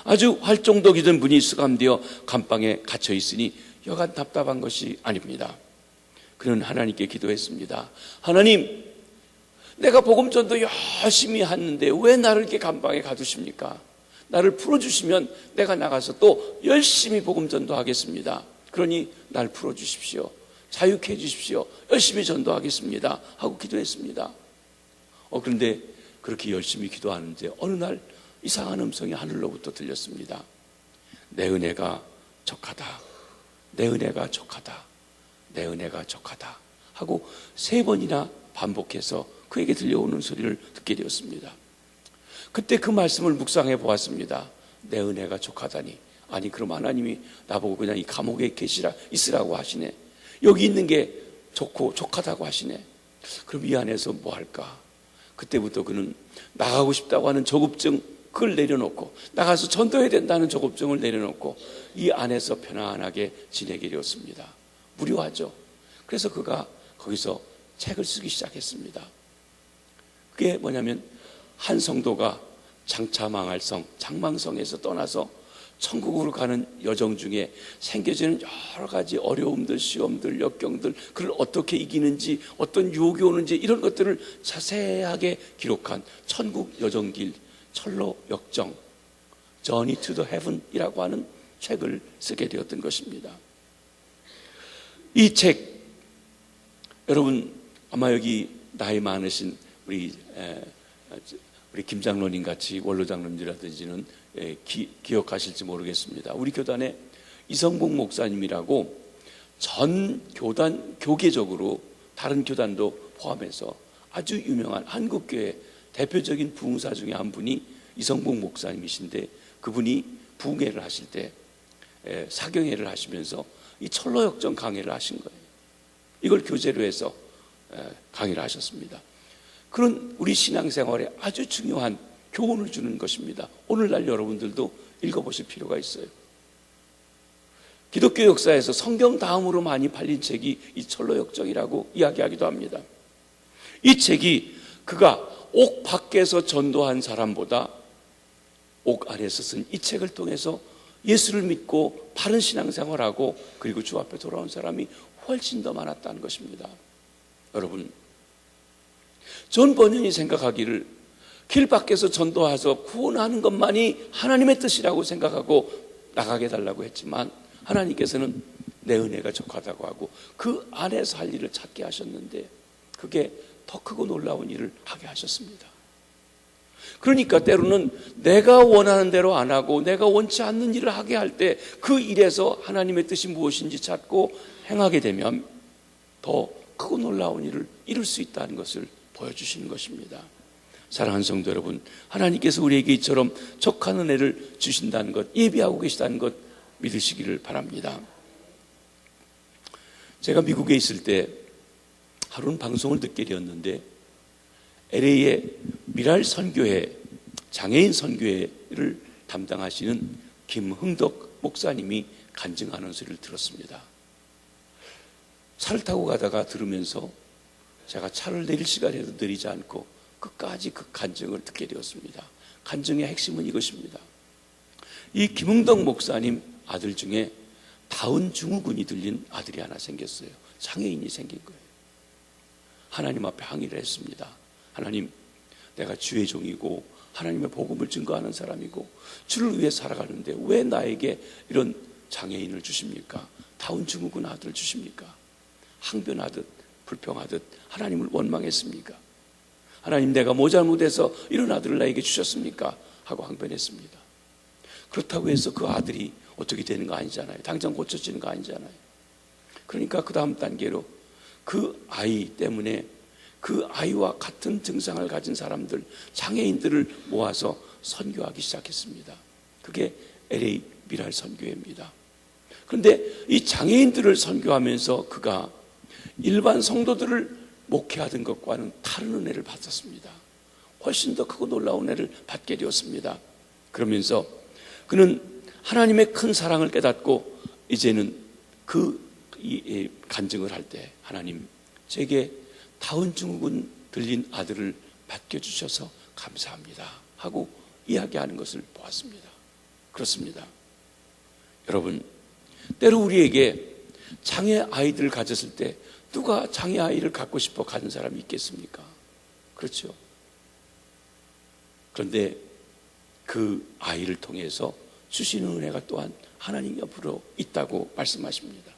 아주 활동도 기던 분이 수감되어 감방에 갇혀 있으니 여간 답답한 것이 아닙니다. 그는 하나님께 기도했습니다. 하나님, 내가 복음 전도 열심히 하는데 왜 나를 이렇게 감방에 가두십니까? 나를 풀어주시면 내가 나가서 또 열심히 복음 전도하겠습니다. 그러니 날 풀어주십시오. 자유케 해주십시오. 열심히 전도하겠습니다. 하고 기도했습니다. 그런데 그렇게 열심히 기도하는데 어느 날 이상한 음성이 하늘로부터 들렸습니다. 내 은혜가 족하다. 내 은혜가 족하다. 내 은혜가 족하다. 하고 3번이나 반복해서 그에게 들려오는 소리를 듣게 되었습니다. 그때 그 말씀을 묵상해 보았습니다. 내 은혜가 족하다니. 아니 그럼 하나님이 나보고 그냥 이 감옥에 있으라고 하시네. 여기 있는 게 좋고 족하다고 하시네. 그럼 이 안에서 뭐 할까? 그때부터 그는 나가고 싶다고 하는 조급증 그걸 내려놓고 나가서 전도해야 된다는 조급증을 내려놓고 이 안에서 편안하게 지내게 되었습니다. 무료하죠. 그래서 그가 거기서 책을 쓰기 시작했습니다. 그게 뭐냐면 한 성도가 장차 망할 성 장망성에서 떠나서 천국으로 가는 여정 중에 생겨지는 여러 가지 어려움들, 시험들, 역경들, 그걸 어떻게 이기는지, 어떤 유혹이 오는지 이런 것들을 자세하게 기록한 천국 여정길, 철로 역정, Journey to the Heaven이라고 하는 책을 쓰게 되었던 것입니다. 이 책, 여러분 아마 여기 나이 많으신 우리 김장로님 같이 원로장님이라든지는 기억하실지 모르겠습니다. 우리 교단에 이성복 목사님이라고 전 교단 교계적으로 다른 교단도 포함해서 아주 유명한 한국교회 대표적인 부흥사 중에 한 분이 이성복 목사님이신데 그분이 부흥회를 하실 때 사경회를 하시면서 이 철로역정 강해를 하신 거예요. 이걸 교재로 해서 강의를 하셨습니다. 그런 우리 신앙생활에 아주 중요한 교훈을 주는 것입니다. 오늘날 여러분들도 읽어보실 필요가 있어요. 기독교 역사에서 성경 다음으로 많이 팔린 책이 이 철로역정이라고 이야기하기도 합니다. 이 책이 그가 옥 밖에서 전도한 사람보다 옥 안에서 쓴 이 책을 통해서 예수를 믿고 바른 신앙생활하고 그리고 주 앞에 돌아온 사람이 훨씬 더 많았다는 것입니다. 여러분, 존 버년이 생각하기를 길 밖에서 전도해서 구원하는 것만이 하나님의 뜻이라고 생각하고 나가게 달라고 했지만 하나님께서는 내 은혜가 족하다고 하고 그 안에서 할 일을 찾게 하셨는데 그게 더 크고 놀라운 일을 하게 하셨습니다. 그러니까 때로는 내가 원하는 대로 안 하고 내가 원치 않는 일을 하게 할 때 그 일에서 하나님의 뜻이 무엇인지 찾고 행하게 되면 더 크고 놀라운 일을 이룰 수 있다는 것을 보여주시는 것입니다. 사랑하는 성도 여러분, 하나님께서 우리에게 이처럼 족한 은혜를 주신다는 것, 예비하고 계시다는 것 믿으시기를 바랍니다. 제가 미국에 있을 때 하루는 방송을 듣게 되었는데 LA의 미랄 선교회, 장애인 선교회를 담당하시는 김흥덕 목사님이 간증하는 소리를 들었습니다. 차를 타고 가다가 들으면서 제가 차를 내릴 시간에도 내리지 않고 끝까지 그 간증을 듣게 되었습니다. 간증의 핵심은 이것입니다. 이 김흥덕 목사님 아들 중에 다운 증후군이 들린 아들이 하나 생겼어요. 장애인이 생긴 거예요. 하나님 앞에 항의를 했습니다. 하나님, 내가 주의 종이고 하나님의 복음을 증거하는 사람이고 주를 위해 살아가는데 왜 나에게 이런 장애인을 주십니까? 다운 증후군 아들을 주십니까? 항변하듯 불평하듯 하나님을 원망했습니까? 하나님, 내가 뭐 잘못해서 이런 아들을 나에게 주셨습니까? 하고 항변했습니다. 그렇다고 해서 그 아들이 어떻게 되는 거 아니잖아요. 당장 고쳐지는 거 아니잖아요. 그러니까 그 다음 단계로 그 아이 때문에 그 아이와 같은 증상을 가진 사람들, 장애인들을 모아서 선교하기 시작했습니다. 그게 LA 미랄 선교회입니다. 그런데 이 장애인들을 선교하면서 그가 일반 성도들을 목회하던 것과는 다른 은혜를 받았습니다. 훨씬 더 크고 놀라운 은혜를 받게 되었습니다. 그러면서 그는 하나님의 큰 사랑을 깨닫고 이제는 간증을 할 때, 하나님, 제게 다운 증후군 들린 아들을 맡겨주셔서 감사합니다 하고 이야기하는 것을 보았습니다. 그렇습니다. 여러분, 때로 우리에게 장애 아이들을 가졌을 때 누가 장애 아이를 갖고 싶어 가진 사람이 있겠습니까? 그렇죠. 그런데 그 아이를 통해서 주시는 은혜가 또한 하나님 옆으로 있다고 말씀하십니다.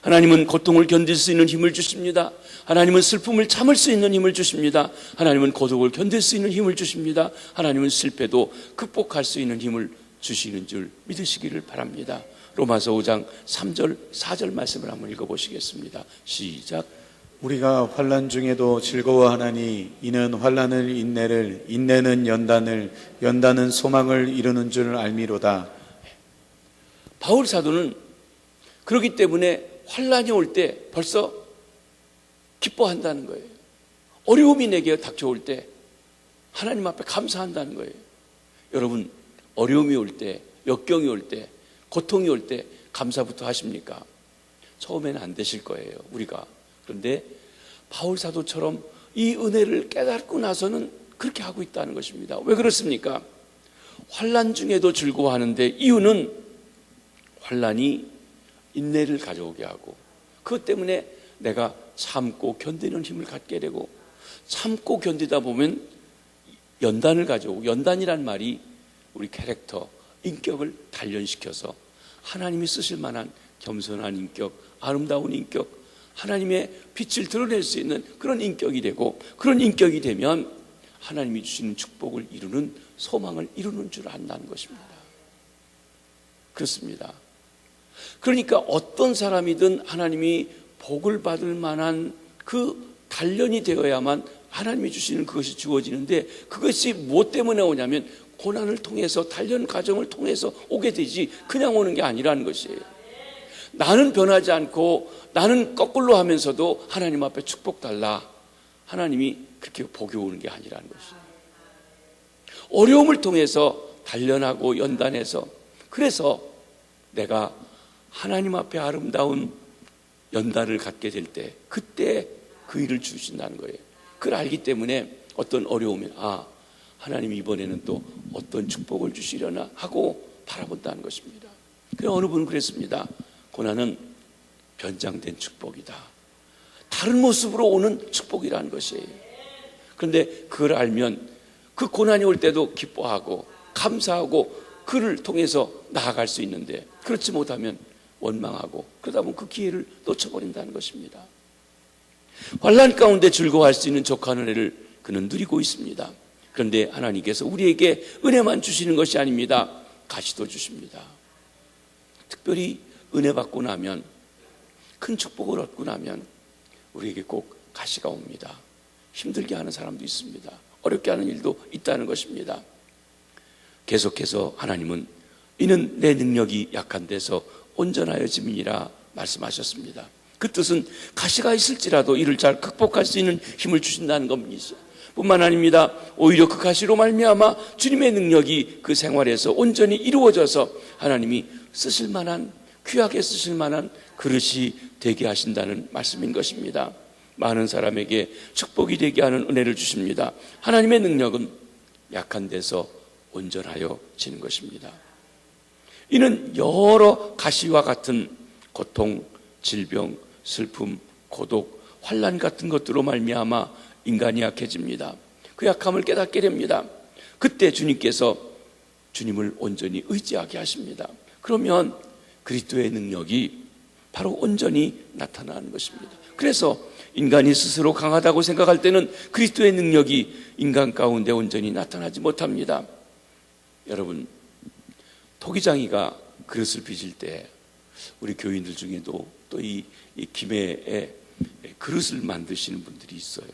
하나님은 고통을 견딜 수 있는 힘을 주십니다. 하나님은 슬픔을 참을 수 있는 힘을 주십니다. 하나님은 고독을 견딜 수 있는 힘을 주십니다. 하나님은 실패도 극복할 수 있는 힘을 주시는 줄 믿으시기를 바랍니다. 로마서 5장 3절 4절 말씀을 한번 읽어보시겠습니다. 시작. 우리가 환난 중에도 즐거워하나니 이는 환난을 인내를, 인내는 연단을, 연단은 소망을 이루는 줄 알미로다. 바울 사도는 그렇기 때문에 환난이 올 때 벌써 기뻐한다는 거예요. 어려움이 내게 닥쳐올 때 하나님 앞에 감사한다는 거예요. 여러분, 어려움이 올 때, 역경이 올 때, 고통이 올 때 감사부터 하십니까? 처음에는 안 되실 거예요, 우리가. 그런데 바울 사도처럼 이 은혜를 깨닫고 나서는 그렇게 하고 있다는 것입니다. 왜 그렇습니까? 환난 중에도 즐거워하는데 이유는 환난이 인내를 가져오게 하고 그것 때문에 내가 참고 견디는 힘을 갖게 되고 참고 견디다 보면 연단을 가져오고, 연단이란 말이 우리 캐릭터, 인격을 단련시켜서 하나님이 쓰실 만한 겸손한 인격, 아름다운 인격, 하나님의 빛을 드러낼 수 있는 그런 인격이 되고, 그런 인격이 되면 하나님이 주시는 축복을 이루는, 소망을 이루는 줄 안다는 것입니다. 그렇습니다. 그러니까 어떤 사람이든 하나님이 복을 받을 만한 그 단련이 되어야만 하나님이 주시는 그것이 주어지는데, 그것이 무엇 때문에 오냐면 고난을 통해서, 단련 과정을 통해서 오게 되지 그냥 오는 게 아니라는 것이에요. 나는 변하지 않고 나는 거꾸로 하면서도 하나님 앞에 축복 달라, 하나님이 그렇게 복이 오는 게 아니라는 것이에요. 어려움을 통해서 단련하고 연단해서, 그래서 내가 하나님 앞에 아름다운 연단을 갖게 될 때, 그때 그 일을 주신다는 거예요. 그걸 알기 때문에 어떤 어려움이, 하나님이 이번에는 또 어떤 축복을 주시려나 하고 바라본다는 것입니다. 그래서 어느 분은 그랬습니다. 고난은 변장된 축복이다. 다른 모습으로 오는 축복이라는 것이에요. 그런데 그걸 알면 그 고난이 올 때도 기뻐하고 감사하고 그를 통해서 나아갈 수 있는데, 그렇지 못하면 원망하고 그러다 보면 그 기회를 놓쳐버린다는 것입니다. 환난 가운데 즐거워할 수 있는 족한 은혜를 그는 누리고 있습니다. 그런데 하나님께서 우리에게 은혜만 주시는 것이 아닙니다. 가시도 주십니다. 특별히 은혜 받고 나면, 큰 축복을 얻고 나면 우리에게 꼭 가시가 옵니다. 힘들게 하는 사람도 있습니다. 어렵게 하는 일도 있다는 것입니다. 계속해서 하나님은 이는 내 능력이 약한 데서 온전하여 짐이니라 말씀하셨습니다. 그 뜻은 가시가 있을지라도 이를 잘 극복할 수 있는 힘을 주신다는 겁니다. 뿐만 아닙니다. 오히려 그 가시로 말미암아 주님의 능력이 그 생활에서 온전히 이루어져서 하나님이 쓰실 만한, 귀하게 쓰실 만한 그릇이 되게 하신다는 말씀인 것입니다. 많은 사람에게 축복이 되게 하는 은혜를 주십니다. 하나님의 능력은 약한 데서 온전하여지는 것입니다. 이는 여러 가시와 같은 고통, 질병, 슬픔, 고독, 환난 같은 것들로 말미암아 인간이 약해집니다. 그 약함을 깨닫게 됩니다. 그때 주님께서 주님을 온전히 의지하게 하십니다. 그러면 그리스도의 능력이 바로 온전히 나타나는 것입니다. 그래서 인간이 스스로 강하다고 생각할 때는 그리스도의 능력이 인간 가운데 온전히 나타나지 못합니다. 여러분, 토기장이가 그릇을 빚을 때 우리 교인들 중에도 또 이 김해에 그릇을 만드시는 분들이 있어요.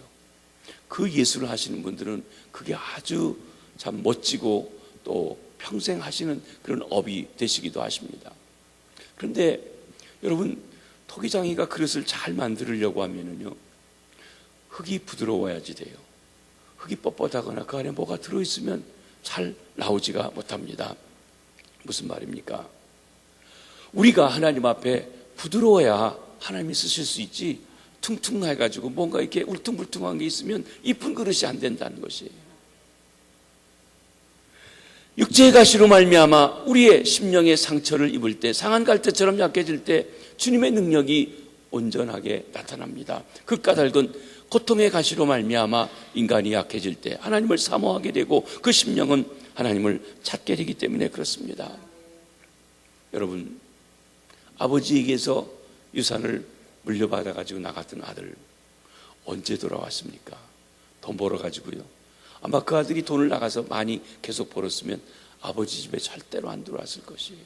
그 예술을 하시는 분들은 그게 아주 참 멋지고 또 평생 하시는 그런 업이 되시기도 하십니다. 그런데 여러분, 토기장이가 그릇을 잘 만들려고 하면은요, 흙이 부드러워야지 돼요. 흙이 뻣뻣하거나 그 안에 뭐가 들어있으면 잘 나오지가 못합니다. 무슨 말입니까? 우리가 하나님 앞에 부드러워야 하나님이 쓰실 수 있지, 퉁퉁해가지고 뭔가 이렇게 울퉁불퉁한 게 있으면 이쁜 그릇이 안 된다는 것이에요. 육체의 가시로 말미암아 우리의 심령의 상처를 입을 때, 상한 갈대처럼 약해질 때 주님의 능력이 온전하게 나타납니다. 그 까닭은 고통의 가시로 말미암아 인간이 약해질 때 하나님을 사모하게 되고 그 심령은 하나님을 찾게 되기 때문에 그렇습니다. 여러분, 아버지에게서 유산을 물려받아 가지고 나갔던 아들 언제 돌아왔습니까? 돈 벌어 가지고요. 아마 그 아들이 돈을 나가서 많이 계속 벌었으면 아버지 집에 절대로 안 들어왔을 것이에요.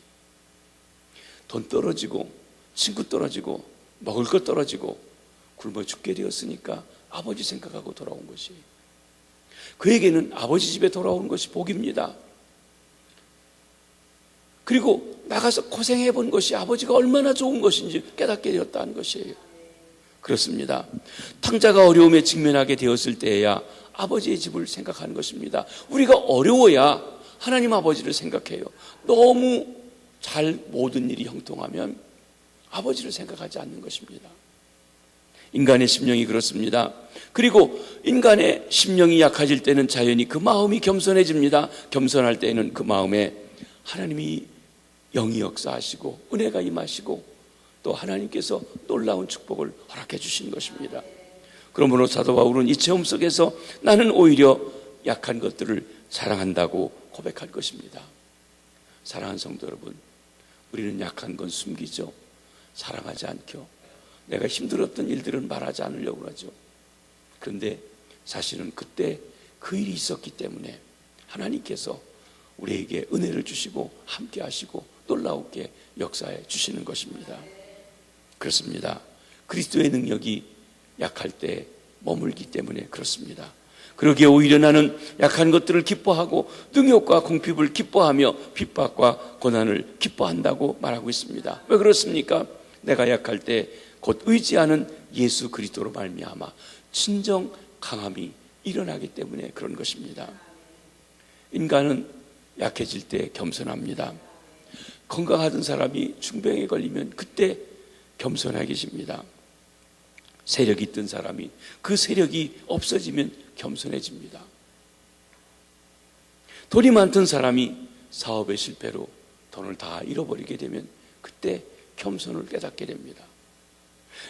돈 떨어지고 친구 떨어지고 먹을 것 떨어지고 굶어 죽게 되었으니까 아버지 생각하고 돌아온 것이에요. 그에게는 아버지 집에 돌아오는 것이 복입니다. 그리고 나가서 고생해 본 것이 아버지가 얼마나 좋은 것인지 깨닫게 되었다는 것이에요. 그렇습니다. 탕자가 어려움에 직면하게 되었을 때에야 아버지의 집을 생각하는 것입니다. 우리가 어려워야 하나님 아버지를 생각해요. 너무 잘 모든 일이 형통하면 아버지를 생각하지 않는 것입니다. 인간의 심령이 그렇습니다. 그리고 인간의 심령이 약해질 때는 자연히 그 마음이 겸손해집니다. 겸손할 때는 그 마음에 하나님이 영이 역사하시고 은혜가 임하시고 또 하나님께서 놀라운 축복을 허락해 주시는 것입니다. 그러므로 사도 바울은 이 체험 속에서 나는 오히려 약한 것들을 사랑한다고 고백할 것입니다. 사랑하는 성도 여러분, 우리는 약한 건 숨기죠. 사랑하지 않죠. 내가 힘들었던 일들은 말하지 않으려고 하죠. 그런데 사실은 그때 그 일이 있었기 때문에 하나님께서 우리에게 은혜를 주시고 함께 하시고 놀라우게 역사해 주시는 것입니다. 그렇습니다. 그리스도의 능력이 약할 때 머물기 때문에 그렇습니다. 그러기에 오히려 나는 약한 것들을 기뻐하고 능욕과 궁핍을 기뻐하며 핍박과 고난을 기뻐한다고 말하고 있습니다. 왜 그렇습니까? 내가 약할 때 곧 의지하는 예수 그리스도로 말미암아 진정 강함이 일어나기 때문에 그런 것입니다. 인간은 약해질 때 겸손합니다. 건강하던 사람이 중병에 걸리면 그때 겸손해집니다. 세력이 있던 사람이 그 세력이 없어지면 겸손해집니다. 돈이 많던 사람이 사업의 실패로 돈을 다 잃어버리게 되면 그때 겸손을 깨닫게 됩니다.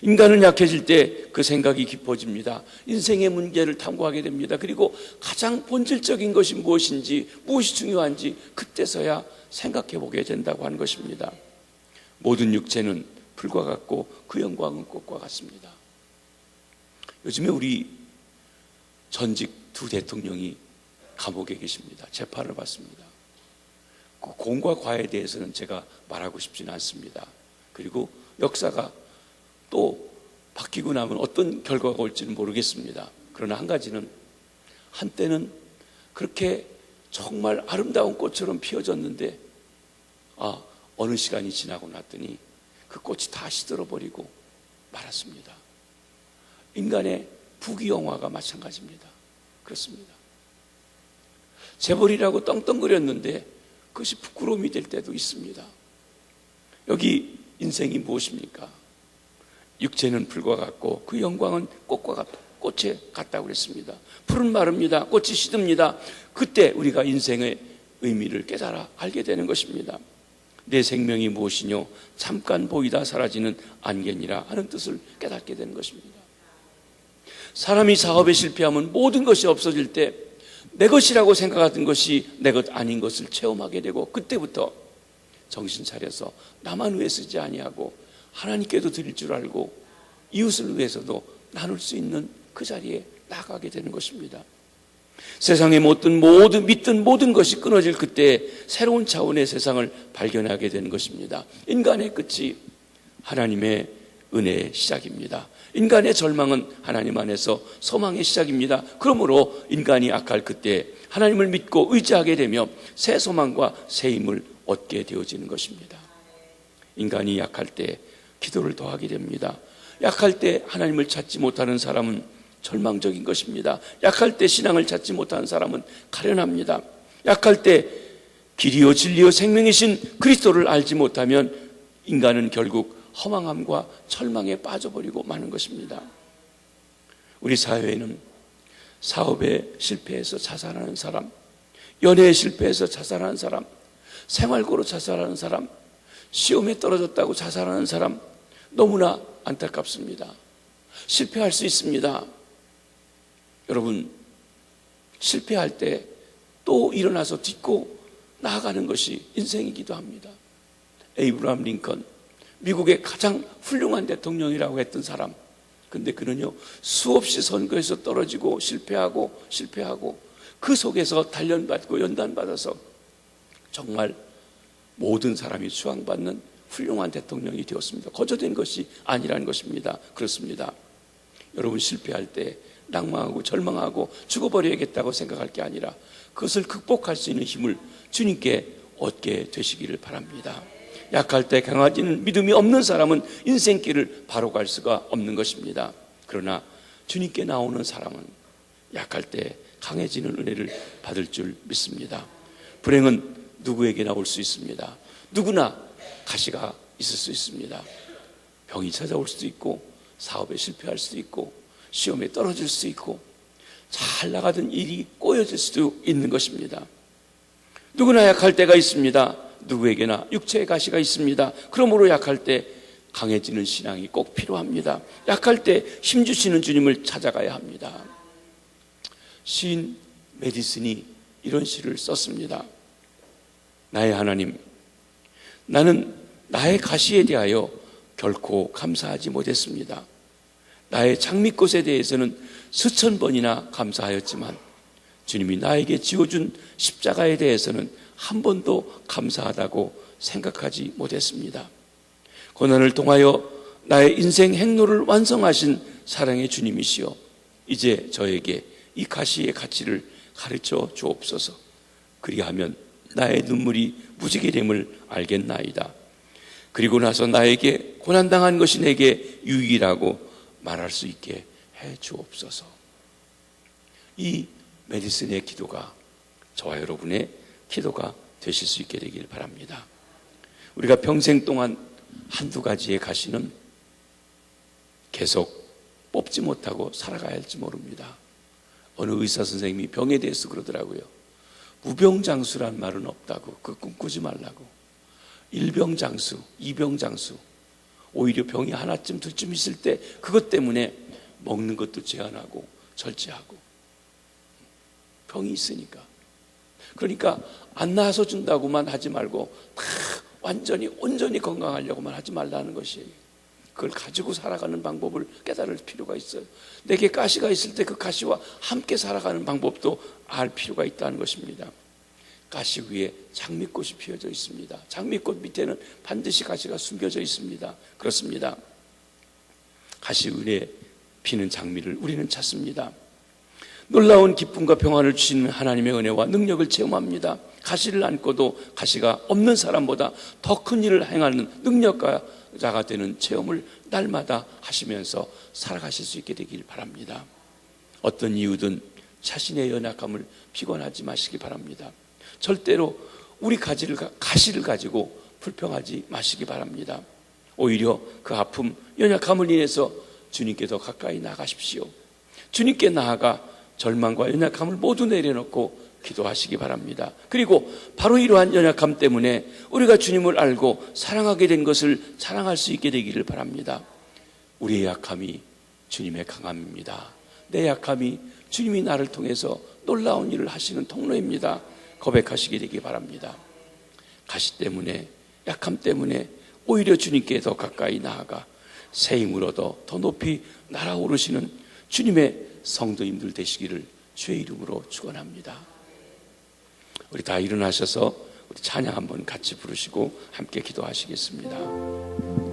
인간은 약해질 때 그 생각이 깊어집니다. 인생의 문제를 탐구하게 됩니다. 그리고 가장 본질적인 것이 무엇인지, 무엇이 중요한지 그때서야 생각해 보게 된다고 하는 것입니다. 모든 육체는 풀과 같고 그 영광은 꽃과 같습니다. 요즘에 우리 전직 두 대통령이 감옥에 계십니다. 재판을 받습니다. 그 공과 과에 대해서는 제가 말하고 싶지는 않습니다. 그리고 역사가 또 바뀌고 나면 어떤 결과가 올지는 모르겠습니다. 그러나 한 가지는 한때는 그렇게 정말 아름다운 꽃처럼 피어졌는데 어느 시간이 지나고 났더니 그 꽃이 다 시들어버리고 말았습니다. 인간의 부귀영화가 마찬가지입니다. 그렇습니다. 재벌이라고 떵떵거렸는데 그것이 부끄러움이 될 때도 있습니다. 여기 인생이 무엇입니까? 육체는 풀과 같고 그 영광은 꽃에 같다고 그랬습니다. 풀은 마릅니다. 꽃이 시듭니다. 그때 우리가 인생의 의미를 깨달아 알게 되는 것입니다. 내 생명이 무엇이뇨 잠깐 보이다 사라지는 안개니라 하는 뜻을 깨닫게 되는 것입니다. 사람이 사업에 실패하면 모든 것이 없어질 때 내 것이라고 생각하던 것이 내 것 아닌 것을 체험하게 되고, 그때부터 정신 차려서 나만 위해 쓰지 아니하고 하나님께도 드릴 줄 알고 이웃을 위해서도 나눌 수 있는 그 자리에 나가게 되는 것입니다. 세상에 믿던 모든 것이 끊어질 그때 새로운 차원의 세상을 발견하게 되는 것입니다. 인간의 끝이 하나님의 은혜의 시작입니다. 인간의 절망은 하나님 안에서 소망의 시작입니다. 그러므로 인간이 악할 그때 하나님을 믿고 의지하게 되며 새 소망과 새 힘을 얻게 되어지는 것입니다. 인간이 약할 때 기도를 더하게 됩니다. 약할 때 하나님을 찾지 못하는 사람은 절망적인 것입니다. 약할 때 신앙을 찾지 못하는 사람은 가련합니다. 약할 때 길이요 진리요 생명이신 그리스도를 알지 못하면 인간은 결국 허망함과 절망에 빠져버리고 마는 것입니다. 우리 사회에는 사업에 실패해서 자살하는 사람, 연애에 실패해서 자살하는 사람, 생활고로 자살하는 사람, 시험에 떨어졌다고 자살하는 사람 너무나 안타깝습니다. 실패할 수 있습니다. 여러분, 실패할 때 또 일어나서 딛고 나아가는 것이 인생이기도 합니다. 에이브라함 링컨, 미국의 가장 훌륭한 대통령이라고 했던 사람, 근데 그는요 수없이 선거에서 떨어지고 실패하고 그 속에서 단련받고 연단받아서 정말 모든 사람이 수상받는 훌륭한 대통령이 되었습니다. 거저된 것이 아니라는 것입니다. 그렇습니다. 여러분, 실패할 때 낭망하고 절망하고 죽어버려야겠다고 생각할 게 아니라 그것을 극복할 수 있는 힘을 주님께 얻게 되시기를 바랍니다. 약할 때 강해지는 믿음이 없는 사람은 인생길을 바로 갈 수가 없는 것입니다. 그러나 주님께 나오는 사람은 약할 때 강해지는 은혜를 받을 줄 믿습니다. 불행은 누구에게나 올 수 있습니다. 누구나 가시가 있을 수 있습니다. 병이 찾아올 수도 있고, 사업에 실패할 수도 있고, 시험에 떨어질 수도 있고, 잘 나가던 일이 꼬여질 수도 있는 것입니다. 누구나 약할 때가 있습니다. 누구에게나 육체의 가시가 있습니다. 그러므로 약할 때 강해지는 신앙이 꼭 필요합니다. 약할 때 힘주시는 주님을 찾아가야 합니다. 시인 메디슨이 이런 시를 썼습니다. 나의 하나님, 나는 나의 가시에 대하여 결코 감사하지 못했습니다. 나의 장미꽃에 대해서는 수천 번이나 감사하였지만 주님이 나에게 지어준 십자가에 대해서는 한 번도 감사하다고 생각하지 못했습니다. 고난을 통하여 나의 인생 행로를 완성하신 사랑의 주님이시여, 이제 저에게 이 가시의 가치를 가르쳐 주옵소서. 그리하면 나의 눈물이 무지개 됨을 알겠나이다. 그리고 나서 나에게 고난당한 것이 내게 유익이라고 말할 수 있게 해 주옵소서. 이 메디슨의 기도가 저와 여러분의 기도가 되실 수 있게 되길 바랍니다. 우리가 평생 동안 한두 가지의 가시는 계속 뽑지 못하고 살아가야 할지 모릅니다. 어느 의사 선생님이 병에 대해서 그러더라고요. 무병장수란 말은 없다고, 그 꿈꾸지 말라고. 일병장수, 이병장수. 오히려 병이 하나쯤 둘쯤 있을 때 그것 때문에 먹는 것도 제한하고 절제하고, 병이 있으니까. 그러니까 안 나아서 준다고만 하지 말고 다 온전히 건강하려고만 하지 말라는 것이에요. 그걸 가지고 살아가는 방법을 깨달을 필요가 있어요. 내게 가시가 있을 때 그 가시와 함께 살아가는 방법도 알 필요가 있다는 것입니다. 가시 위에 장미꽃이 피어져 있습니다. 장미꽃 밑에는 반드시 가시가 숨겨져 있습니다. 그렇습니다. 가시 위에 피는 장미를 우리는 찾습니다. 놀라운 기쁨과 평안을 주시는 하나님의 은혜와 능력을 체험합니다. 가시를 안고도 가시가 없는 사람보다 더 큰 일을 행하는 능력자가 되는 체험을 날마다 하시면서 살아가실 수 있게 되길 바랍니다. 어떤 이유든 자신의 연약함을 피곤하지 마시기 바랍니다. 절대로 우리 가시를 가지고 불평하지 마시기 바랍니다. 오히려 그 아픔, 연약함을 인해서 주님께 더 가까이 나가십시오. 주님께 나아가 절망과 연약함을 모두 내려놓고 기도하시기 바랍니다. 그리고 바로 이러한 연약함 때문에 우리가 주님을 알고 사랑하게 된 것을 자랑할 수 있게 되기를 바랍니다. 우리의 약함이 주님의 강함입니다. 내 약함이 주님이 나를 통해서 놀라운 일을 하시는 통로입니다. 고백하시게 되기 바랍니다. 가시 때문에, 약함 때문에 오히려 주님께 더 가까이 나아가 새 힘을 얻어 더 높이 날아오르시는 주님의 성도님들 되시기를 주의 이름으로 축원합니다. 우리 다 일어나셔서 우리 찬양 한번 같이 부르시고 함께 기도하시겠습니다.